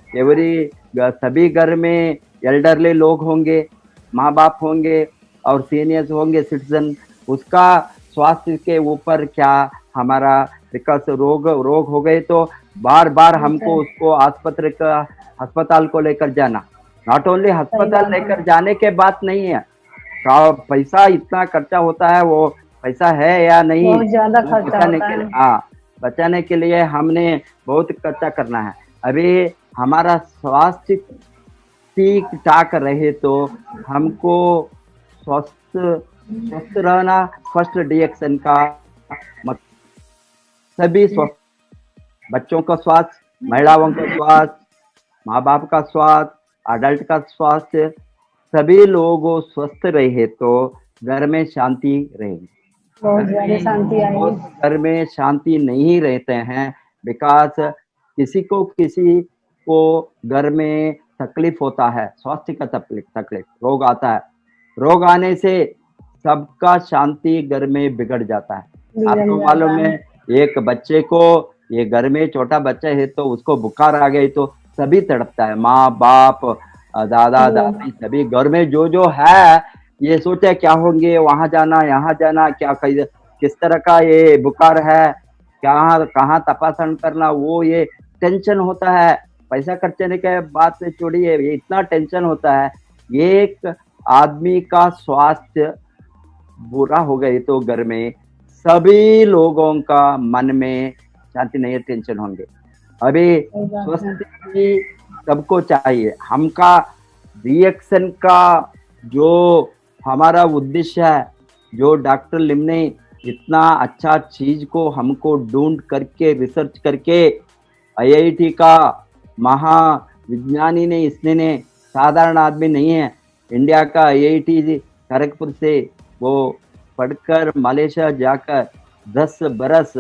S3: सभी घर में एल्डरली लोग होंगे, माँ बाप होंगे और सीनियर्स होंगे, सिटीजन, उसका स्वास्थ्य के ऊपर क्या हमारा विकास रोग हो गए तो बार बार हमको उसको अस्पताल को लेकर जाना, नॉट ओनली अस्पताल लेकर जाने के बात नहीं है, पैसा इतना खर्चा होता है, वो पैसा है या नहीं,
S2: बहुत ज्यादा खर्चा होता है।
S3: हाँ, बचाने के लिए हमने बहुत खर्चा करना है। अभी हमारा स्वास्थ्य ठीक ठाक रहे तो हमको स्वस्थ रहना, फर्स्ट डीएक्सन का सभी स्वस्थ, बच्चों का स्वास्थ्य, महिलाओं का स्वास्थ्य, माँ बाप का स्वास्थ्य, अडल्ट का स्वास्थ्य, सभी लोग स्वस्थ रहे तो घर में शांति रहेगी।
S2: बहुत ज्यादा शांति आएगी।
S3: घर में शांति नहीं रहते हैं, बिकॉज किसी को घर में तकलीफ होता है, स्वास्थ्य का तकलीफ, रोग आता है, रोग आने से सबका शांति घर में बिगड़ जाता है। आपको मालूम है, एक बच्चे को, ये घर में छोटा बच्चा है तो उसको बुखार आ गई तो सभी तड़पता है, माँ बाप, दादा दादी, सभी घर में जो है ये सोचे क्या होंगे, वहां जाना यहाँ जाना, क्या किस तरह का ये बुखार है, कहाँ तपासन करना, वो ये टेंशन होता है। पैसा खर्चने के बात से छोड़िए, ये इतना टेंशन होता है। एक आदमी का स्वास्थ्य बुरा हो गई तो घर में सभी लोगों का मन में शांति नहीं, टेंशन होंगे। अभी स्वस्थ सबको चाहिए। हमका रिएक्शन का जो हमारा उद्देश्य है, जो डॉक्टर लिम ने इतना अच्छा चीज को हमको ढूंढ करके रिसर्च करके, आईआईटी का महाविज्ञानी ने, इसने ने साधारण आदमी नहीं है, इंडिया का आईआईटी खड़गपुर से वो पढ़कर मलेशिया जाकर 10 बरस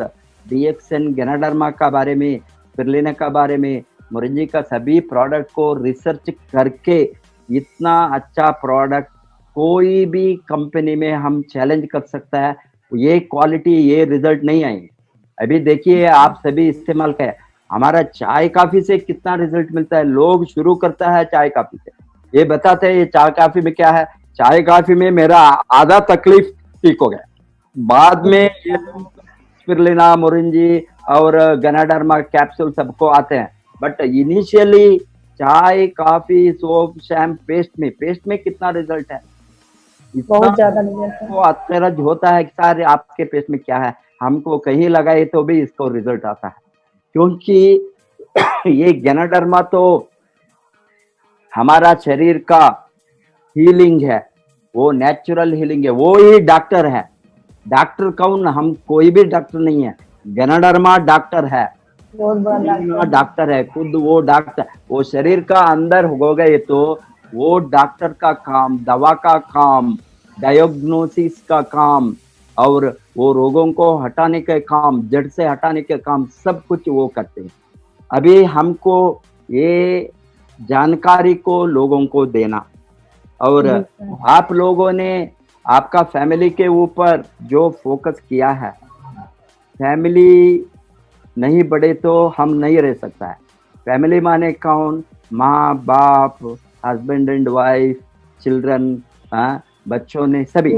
S3: डीएक्सन गैनाडर्मा का बारे में, स्पिरुलिना का बारे में, मोरिंजी का सभी प्रोडक्ट को रिसर्च करके इतना अच्छा प्रोडक्ट कोई भी कंपनी में हम चैलेंज कर सकता है, ये क्वालिटी, ये रिजल्ट नहीं आएंगे। अभी देखिए, आप सभी इस्तेमाल करें, हमारा चाय कॉफी से कितना रिजल्ट मिलता है। लोग शुरू करता है चाय कॉफी से, ये बताते हैं ये चाय कॉफी में क्या है, चाय कॉफी में मेरा आधा तकलीफ ठीक हो गया, बाद में ये स्पिरुलिना, मोरिंजी और गैनाडर्मा कैप्सूल सबको आते हैं, बट इनिशियली चाय कॉफी सोप शैम्पू पेस्ट में कितना रिजल्ट है,
S2: बहुत ज्यादा रिजल्ट है।
S3: तो अचरज होता है कि सारे आपके पेस्ट में क्या है, हमको कहीं लगाए तो भी इसको रिजल्ट आता है, क्योंकि ये गैनाडर्मा तो हमारा शरीर का हीलिंग है, वो नेचुरल हीलिंग है, वो ही डॉक्टर है। डॉक्टर कौन, हम कोई भी डॉक्टर नहीं है, गैनाडर्मा डॉक्टर है, डॉक्टर है खुद, वो डॉक्टर, वो शरीर का अंदर हो गए तो वो डॉक्टर का काम, दवा का काम, डायग्नोसिस का काम, और वो रोगों को हटाने के काम, जड़ से हटाने के काम, सब कुछ वो करते हैं। अभी हमको ये जानकारी को लोगों को देना, और आप लोगों ने आपका फैमिली के ऊपर जो फोकस किया है, फैमिली नहीं बढ़े तो हम नहीं रह सकता है। फैमिली माने कौन, माँ बाप, हस्बैंड एंड वाइफ, चिल्ड्रन, बच्चों ने सभी,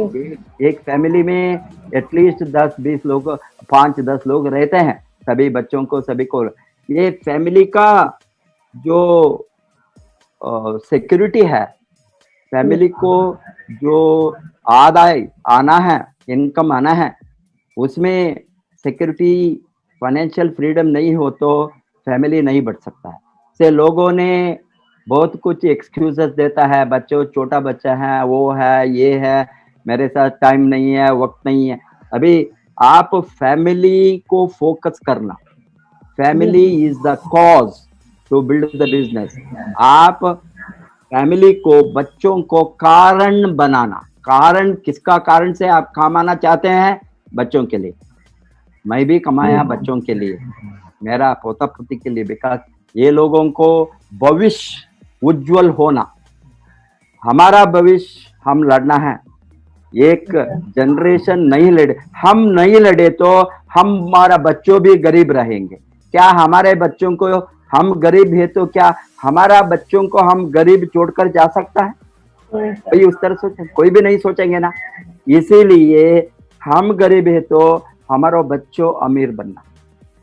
S3: एक फैमिली में एटलीस्ट 10-20 लोग, 5-10 लोग रहते हैं, सभी बच्चों को, सभी को। ये फैमिली का जो सिक्योरिटी है, फैमिली को जो आदाय आना है, इनकम आना है, उसमें सिक्योरिटी, फाइनेंशियल फ्रीडम नहीं हो तो फैमिली नहीं बढ़ सकता है। से लोगों ने बहुत कुछ एक्सक्यूजेस देता है, बच्चों छोटा बच्चा है, वो है, ये है, मेरे साथ टाइम नहीं है, वक्त नहीं है। अभी आप फैमिली को फोकस करना, family is the cause to build the business. आप फैमिली को, बच्चों को कारण बनाना, कारण किसका कारण से आप कमाना चाहते हैं? बच्चों के लिए। मैं भी कमाया बच्चों के लिए, मेरा पोता पोती के लिए, बिकॉज ये लोगों को भविष्य उज्जवल होना, हमारा भविष्य हम लड़ना है। एक जनरेशन नहीं लड़े, हम नहीं लड़े तो हमारा बच्चों भी गरीब रहेंगे। क्या हमारे बच्चों को, हम गरीब है तो क्या हमारा बच्चों को हम गरीब छोड़कर जा सकता है? कोई उस तरह सोचे? कोई भी नहीं सोचेंगे ना। इसीलिए हम गरीब है तो हमारा बच्चों अमीर बनना,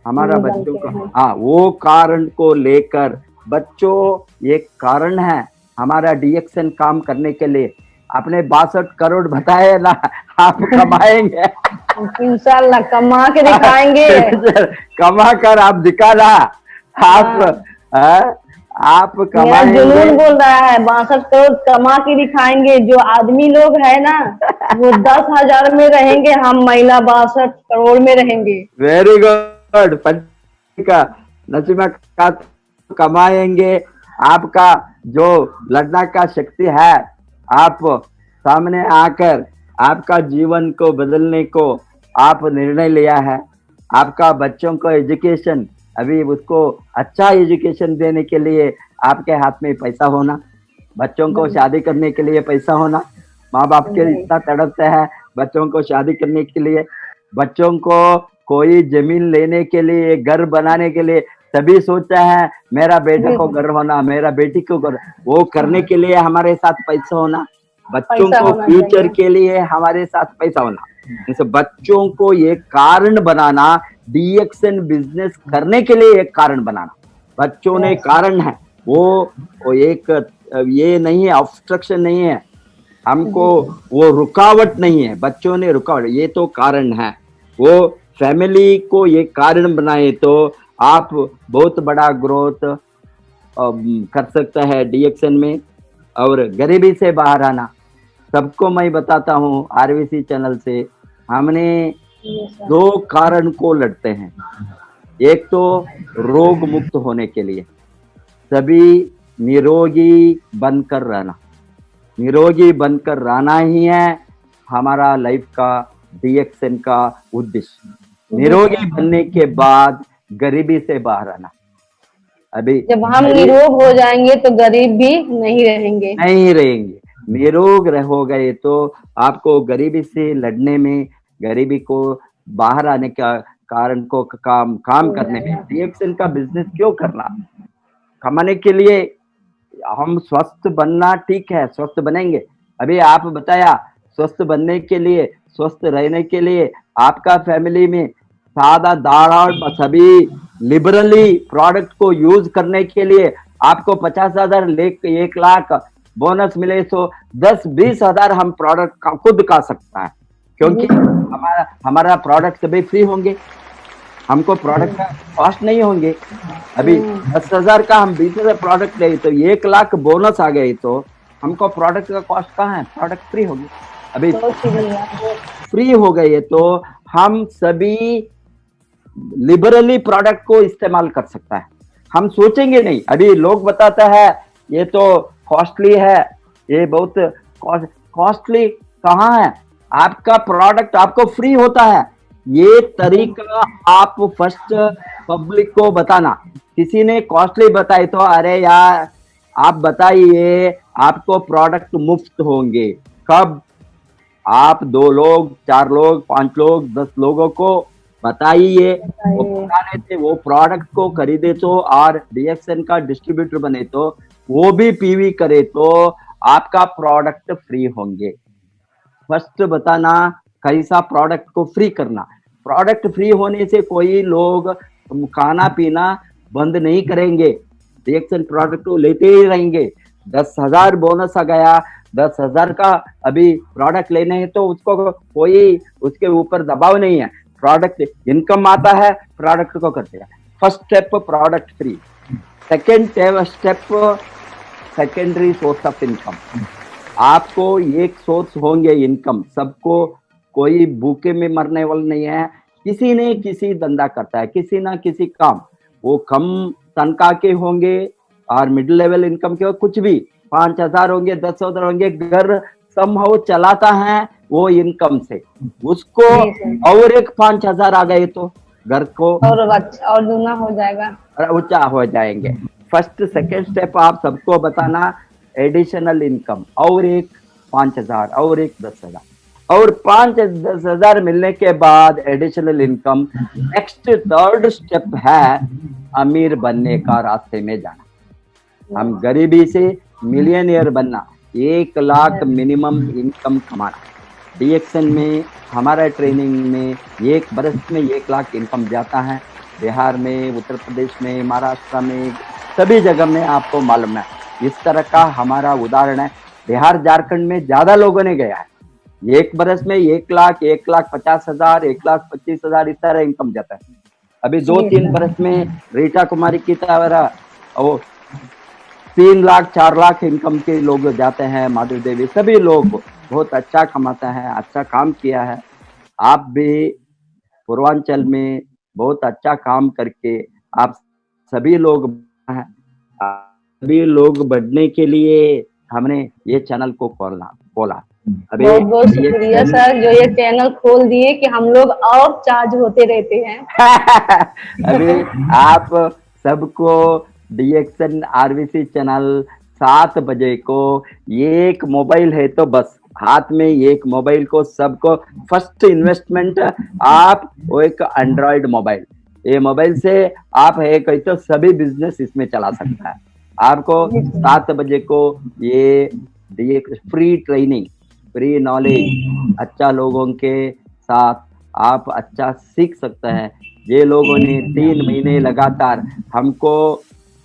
S3: हमारा बच्चों का, हाँ, वो कारण को लेकर बच्चों एक कारण है हमारा डीएक्सन काम करने के लिए। आपने 62 करोड़ बताए ना, आप कमाएंगे
S2: इंशाल्लाह, कमा के दिखाएंगे।
S3: कमा कर आप दिखाना, आप कमाएंगे।
S2: जुनून बोल रहा है, 62 करोड़ कमा के दिखाएंगे। जो आदमी लोग है ना, वो 10,000 में रहेंगे, हम महिला 62 करोड़ में रहेंगे।
S3: वेरी गुड का नसीमा का कमाएंगे। आपका जो लड़ना का शक्ति है, आप सामने आकर आपका जीवन को बदलने को आप निर्णय लिया है। आपका बच्चों को एजुकेशन, अभी उसको अच्छा एजुकेशन देने के लिए आपके हाथ में पैसा होना, बच्चों को शादी करने के लिए पैसा होना। माँ बाप के इतना तड़पते हैं बच्चों को शादी करने के लिए, बच्चों को कोई जमीन लेने के लिए, घर बनाने के लिए। सभी सोचते हैं मेरा बेटा को घर होना, मेरा बेटी को घर, वो करने के लिए हमारे साथ पैसा होना, बच्चों को फ्यूचर के लिए हमारे साथ पैसा होना। जैसे बच्चों को एक कारण बनाना, डीएक्सन बिजनेस करने के लिए एक कारण बनाना। बच्चों ने कारण है, वो एक ये नहीं है, ऑब्स्ट्रक्शन नहीं है, हमको वो रुकावट नहीं है। बच्चों ने रुकावट, ये तो कारण है। वो फैमिली को ये कारण बनाए तो आप बहुत बड़ा ग्रोथ कर सकता है डीएक्सन में। और गरीबी से बाहर आना, सबको मैं बताता हूँ आरवीसी चैनल से, हमने 2 कारण को लड़ते हैं। एक तो रोग मुक्त होने के लिए, सभी निरोगी बनकर रहना, निरोगी बनकर रहना ही है हमारा लाइफ का, डीएक्सन का उद्देश्य। निरोगी बनने के बाद गरीबी से बाहर आना। अभी
S2: जब हम निरोग हो जाएंगे तो गरीब भी नहीं रहेंगे,
S3: नहीं रहेंगे। निरोग हो गए तो आपको गरीबी से लड़ने में, गरीबी को बाहर आने का कारण को काम करने में, डीएक्सन का बिजनेस क्यों करना? कमाने के लिए हम स्वस्थ बनना, ठीक है, स्वस्थ बनेंगे। अभी आप बताया, स्वस्थ बनने के लिए, स्वस्थ रहने के लिए आपका फैमिली में सादा दाढ़, सभी लिबरली प्रोडक्ट को यूज करने के लिए आपको 50,000 1 लाख बोनस मिले तो 10-20 हजार हम प्रोडक्ट खुद का सकता है, क्योंकि हमारा प्रोडक्ट सभी फ्री होंगे, हमको प्रोडक्ट का कॉस्ट नहीं होंगे। अभी 10,000 का हम 20,000 प्रोडक्ट ले तो 1 लाख बोनस आ गए तो हमको प्रोडक्ट का कॉस्ट कहाँ है? प्रोडक्ट फ्री होगी। अभी फ्री हो गए तो हम सभी लिबरली प्रोडक्ट को इस्तेमाल कर सकता है, हम सोचेंगे नहीं। अभी लोग बताता है ये तो कॉस्टली है, ये बहुत कॉस्टली कहाँ है? आपका प्रोडक्ट आपको फ्री होता है। ये तरीका आप फर्स्ट पब्लिक को बताना। किसी ने कॉस्टली बताई तो अरे यार आप बताइए, आपको प्रोडक्ट मुफ्त होंगे। कब? आप 2 लोग, 4 लोग, 5 लोग, 10 लोगों को बताइए, वो बताने से वो प्रोडक्ट को खरीदे तो, और डीएक्सन का डिस्ट्रीब्यूटर बने तो, वो भी पीवी करे तो आपका प्रोडक्ट फ्री होंगे। फर्स्ट बताना कैसा प्रोडक्ट को फ्री करना। प्रोडक्ट फ्री होने से कोई लोग खाना पीना बंद नहीं करेंगे, डीएक्सन प्रोडक्ट को लेते ही रहेंगे। 10,000 बोनस आ गया, 10,000 का अभी प्रोडक्ट लेने हैं तो उसको कोई उसके ऊपर दबाव नहीं है, प्रोडक्ट इनकम आता है, प्रोडक्ट को करते हैं। First step product free. Second step secondary source of income. आपको एक सोर्स होंगे इनकम, सबको, कोई भूखे में मरने वाला नहीं है, किसी ने किसी धंधा करता है, किसी ना किसी काम, वो कम तनख्वाह के होंगे और मिडिल लेवल इनकम के, कुछ भी 5,000 होंगे, 10,000 होंगे, घर समहाउ चलाता है वो इनकम से, उसको और एक 5,000 आ गए तो घर को
S2: और दूना हो जाएगा,
S3: ऊंचा हो जाएंगे। फर्स्ट सेकेंड स्टेप आप सबको बताना एडिशनल इनकम, और एक 5,000 और एक 10,000, और 5-10,000 मिलने के बाद additional income. Next third step है अमीर बनने का रास्ते में जाना, हम गरीबी से मिलियनियर बनना, 1 लाख मिनिमम इनकम कमाना। डीएक्सन में हमारा ट्रेनिंग में 1 बरस में 1 लाख इनकम जाता है, बिहार में, उत्तर प्रदेश में, महाराष्ट्र में, सभी जगह में आपको मालूम है। इस तरह का हमारा उदाहरण है। बिहार झारखंड में ज्यादा लोगों ने गया है, 1 बरस में 1 लाख, 1,50,000, 1,25,000 इस तरह इनकम जाता है। अभी 2-3 बरस में रीटा कुमारी की तरह 3 लाख 4 लाख इनकम के लोग जाते हैं। माधुरी देवी, सभी लोग बहुत अच्छा कमाता है, अच्छा काम किया है। आप भी पूर्वांचल में बहुत अच्छा काम करके आप सभी लोग बढ़ने के लिए हमने ये चैनल को खोला। अभी
S2: बहुत बहुत शुक्रिया सर, जो ये चैनल खोल दिए कि हम लोग और चार्ज होते रहते हैं।
S3: अभी आप सबको डीएक्सन आरवीसी चैनल 7 बजे को, एक मोबाइल है तो बस, हाथ में एक मोबाइल को सबको फर्स्ट इन्वेस्टमेंट आप वो एक एंड्रॉइड मोबाइल, ये मोबाइल से आप है कहीं तो सभी बिजनेस इसमें चला सकता है। आपको 7 बजे को ये फ्री ट्रेनिंग, फ्री नॉलेज, अच्छा लोगों के साथ आप अच्छा सीख सकते हैं। ये लोगों ने 3 महीने लगातार हमको,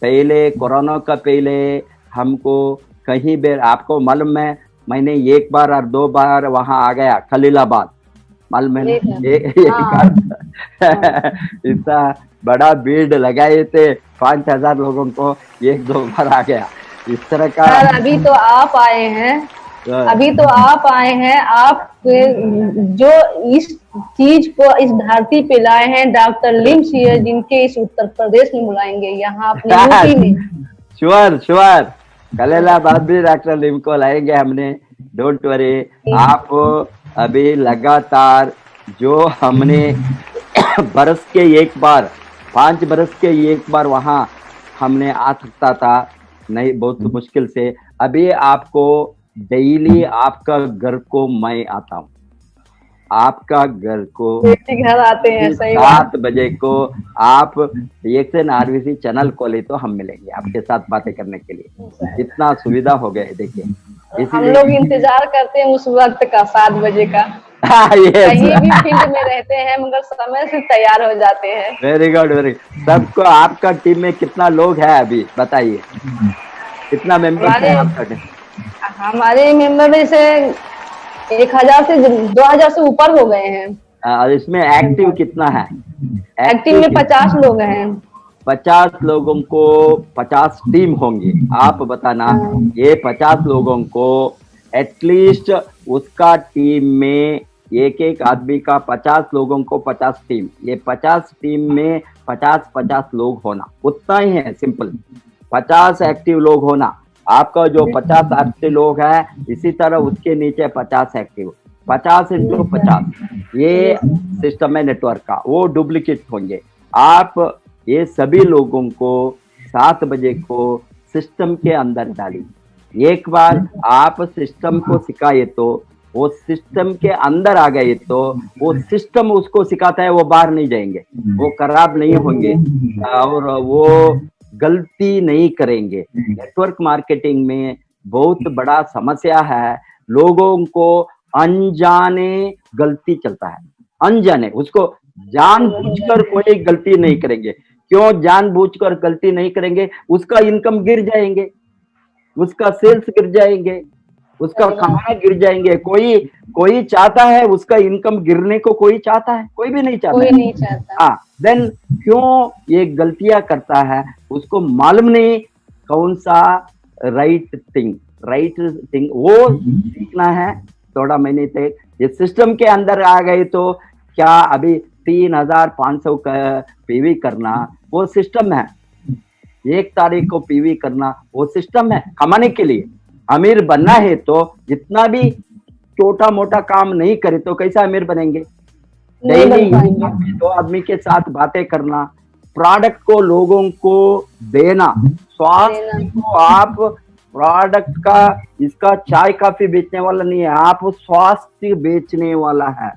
S3: पहले कोरोना का पहले हमको कहीं भी, आपको मालूम है मैंने 1 बार और 2 बार वहां आ गया खलीलाबाद, मालूम है इतना बड़ा भीड़ लगाए थे, 5,000 लोगों को 1-2 बार आ गया इस तरह का।
S2: अभी तो आप आए हैं, अभी तो आप आए हैं, आप जो इस चीज को इस धरती पे लाए हैं, डॉक्टर लिम सियर, जिनके इस उत्तर प्रदेश में बुलाएंगे, यहाँ अपने यूपी में।
S3: श्योर खलीलाबाद भी डॉक्टर लिम को लाएंगे हमने, डोंट वरी। आप अभी लगातार जो हमने बरस के 1 बार, 5 बरस के 1 बार वहां हमने आ सकता था, नहीं, बहुत मुश्किल से। अभी आपको डेली आपका घर को मैं आता हूँ, आपका घर को
S2: घर आते हैं,
S3: 7 बजे को आप डीएक्सन आरवीसी चैनल खोले तो हम मिलेंगे आपके साथ बातें करने के लिए। इतना सुविधा हो गया है, देखिए
S2: हम लोग इंतजार करते हैं उस वक्त का, 7 बजे का। कहीं भी फील्ड में रहते हैं मगर समय से तैयार हो जाते हैं।
S3: Very good, very good. सबको आपका टीम में कितना लोग है अभी बताइए, कितना मेंबर है आपका?
S2: हमारे मेंबर में से 1,000 से 2,000 से ऊपर हो गए हैं।
S3: और इसमें एक्टिव कितना है?
S2: एक्टिव में 50 लोग हैं।
S3: 50 लोगों को 50 टीम होंगी, आप बताना ये 50 लोगों को एटलीस्ट उसका टीम में एक आदमी का 50 लोगों को 50 टीम, ये 50 टीम में 50 लोग होना, उतना ही है, सिंपल। 50 एक्टिव लोग होना, आपका जो 50 एक्टिव लोग है, इसी तरह उसके नीचे 50 एक्टिव, 50 into 50 ये सिस्टम है नेटवर्क का, वो डुप्लीकेट होंगे। आप ये सभी लोगों को 7 बजे को सिस्टम के अंदर डालिए। एक बार आप सिस्टम को सिखाए तो वो सिस्टम के अंदर आ गए तो वो सिस्टम उसको सिखाता है, वो बाहर नहीं जाएंगे, वो खराब नहीं होंगे और वो गलती नहीं करेंगे। नेटवर्क मार्केटिंग में बहुत बड़ा समस्या है, लोगों को अनजाने गलती चलता है, अनजाने, उसको जानबूझकर कोई गलती नहीं करेंगे। क्यों जानबूझकर गलती नहीं करेंगे? उसका इनकम गिर जाएंगे, उसका सेल्स गिर जाएंगे, उसका कमाना गिर जाएंगे। कोई चाहता है उसका इनकम गिरने को? कोई चाहता है? कोई भी नहीं चाहता।
S2: कोई नहीं चाहता।
S3: हाँ, देन क्यों ये गलतियां करता है? उसको मालूम नहीं कौन सा राइट थिंग वो सीखना है। थोड़ा महीने तक ये सिस्टम के अंदर आ गए तो क्या अभी 3500 का पीवी करना वो सिस्टम है, 1 तारीख को पीवी करना वो सिस्टम है। कमाने के लिए अमीर बनना है तो जितना भी छोटा मोटा काम नहीं करे तो कैसा अमीर बनेंगे? डेली 2 आदमी के साथ बातें करना, प्रोडक्ट को लोगों को देना, स्वास्थ्य को आप प्रोडक्ट का इसका चाय कॉफी बेचने वाला नहीं है, आप स्वास्थ्य बेचने वाला है।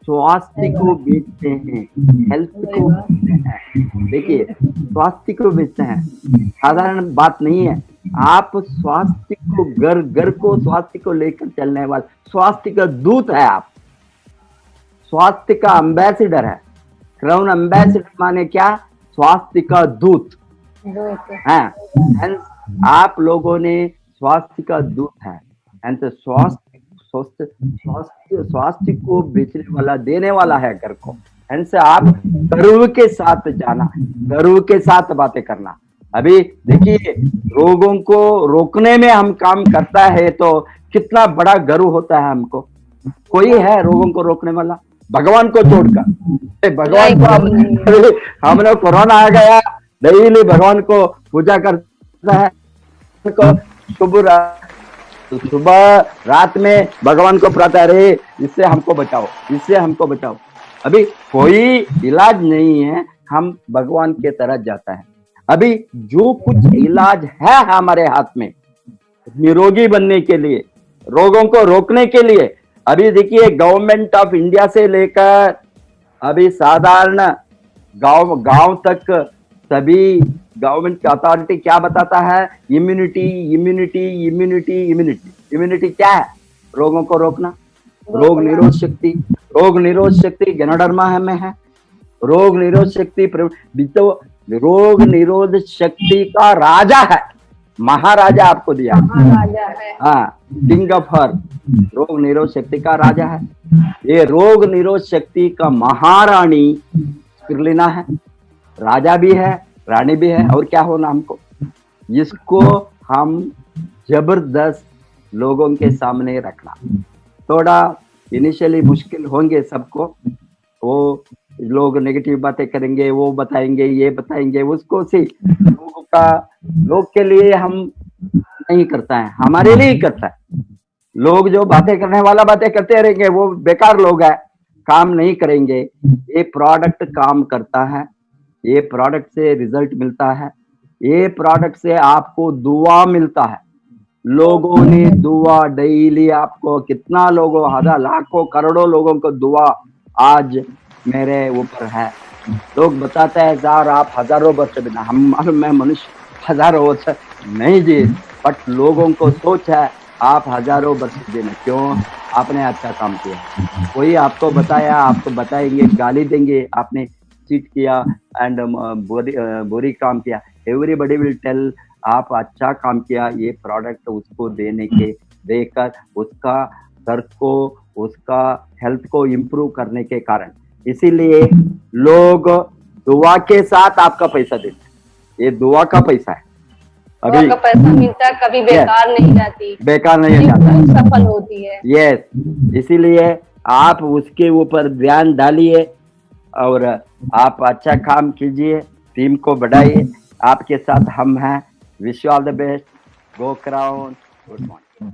S3: स्वास्थ्य को बेचते हैं, हेल्थ को बेचते हैं। देखिए स्वास्थ्य को बेचते हैं, साधारण बात नहीं है। आप स्वास्थ्य को घर को स्वास्थ्य को लेकर चलने वाले स्वास्थ्य का दूत है। आप स्वास्थ्य का एम्बेसडर है। क्राउन एम्बेसडर माने क्या? स्वास्थ्य का दूत है। आप लोगों ने स्वास्थ्य का दूत है। स्वास्थ्य को बेचने वाला देने वाला है घर को। से आप गर्व के साथ जाना, गर्व के साथ बातें करना। अभी देखिए रोगों को रोकने में हम काम करता है तो कितना बड़ा गर्व होता है हमको। कोई है रोगों को रोकने वाला? भगवान को छोड़कर। भगवान को हम लोग कोरोना आ गया, डेली भगवान को पूजा करता है, सुबह रात में भगवान को प्रार्थना, अरे इससे हमको बचाओ, इससे हमको बचाओ। अभी कोई इलाज नहीं है, हम भगवान के तरह जाता है। अभी जो कुछ इलाज है हमारे हाथ में निरोगी बनने के लिए, रोगों को रोकने के लिए, अभी देखिए गवर्नमेंट ऑफ इंडिया से लेकर अभी साधारण गांव तक सभी गवर्नमेंट की अथॉरिटी क्या बताता है? इम्यूनिटी क्या है? रोगों को रोकना। रोग निरोध शक्ति जनोडर्मा में है। रोग निरोध शक्ति रोग निरोध शक्ति का राजा है, महाराजा आपको दिया। हाँ, किंग ऑफ हर, रोग निरोध शक्ति का राजा है। ये रोग निरोध शक्ति का महारानी स्पिरुलिना है। राजा भी है, रानी भी है, और क्या होना हमको? इसको हम जबरदस्त लोगों के सामने रखना। थोड़ा इनिशियली मुश्किल होंगे सबको, वो लोग नेगेटिव बातें करेंगे, वो बताएंगे, ये बताएंगे, उसको लोग के लिए हम नहीं करता है, हमारे लिए ही करता है। लोग जो बातें करने वाला बातें करते रहेंगे वो बेकार लोग हैं, काम नहीं करेंगे। ये प्रोडक्ट काम करता है, ये प्रोडक्ट से रिजल्ट मिलता है, ये प्रोडक्ट से आपको दुआ मिलता है। लोगों ने दुआ डेली आपको, कितना लोगों, हजार लाखों करोड़ों लोगों को दुआ आज मेरे ऊपर है। लोग बताते हैं यार आप हजारों वर्ष बिना, मैं मनुष्य हजारों वर्ष नहीं जी, बट लोगों को सोच है आप हजारों वर्ष देना। क्यों? आपने अच्छा काम किया। कोई आपको बताया, आपको बताएंगे, गाली देंगे, आपने चीट किया एंड बुरी काम किया। एवरीबडी विल टेल आप अच्छा काम किया। ये प्रोडक्ट उसको देकर उसका घर को, उसका हेल्थ को इम्प्रूव करने के कारण, इसीलिए लोग दुआ के साथ आपका पैसा देते हैं। ये दुआ का पैसा है।
S2: अभी का पैसा मिलता है, कभी बेकार नहीं जाती, बेकार नहीं जाता, सफल होती है।
S3: यस, इसीलिए आप उसके ऊपर ध्यान डालिए और आप अच्छा काम कीजिए, टीम को बढ़ाइए। आपके साथ हम हैं। Wish you all the best. Go crown. Good morning.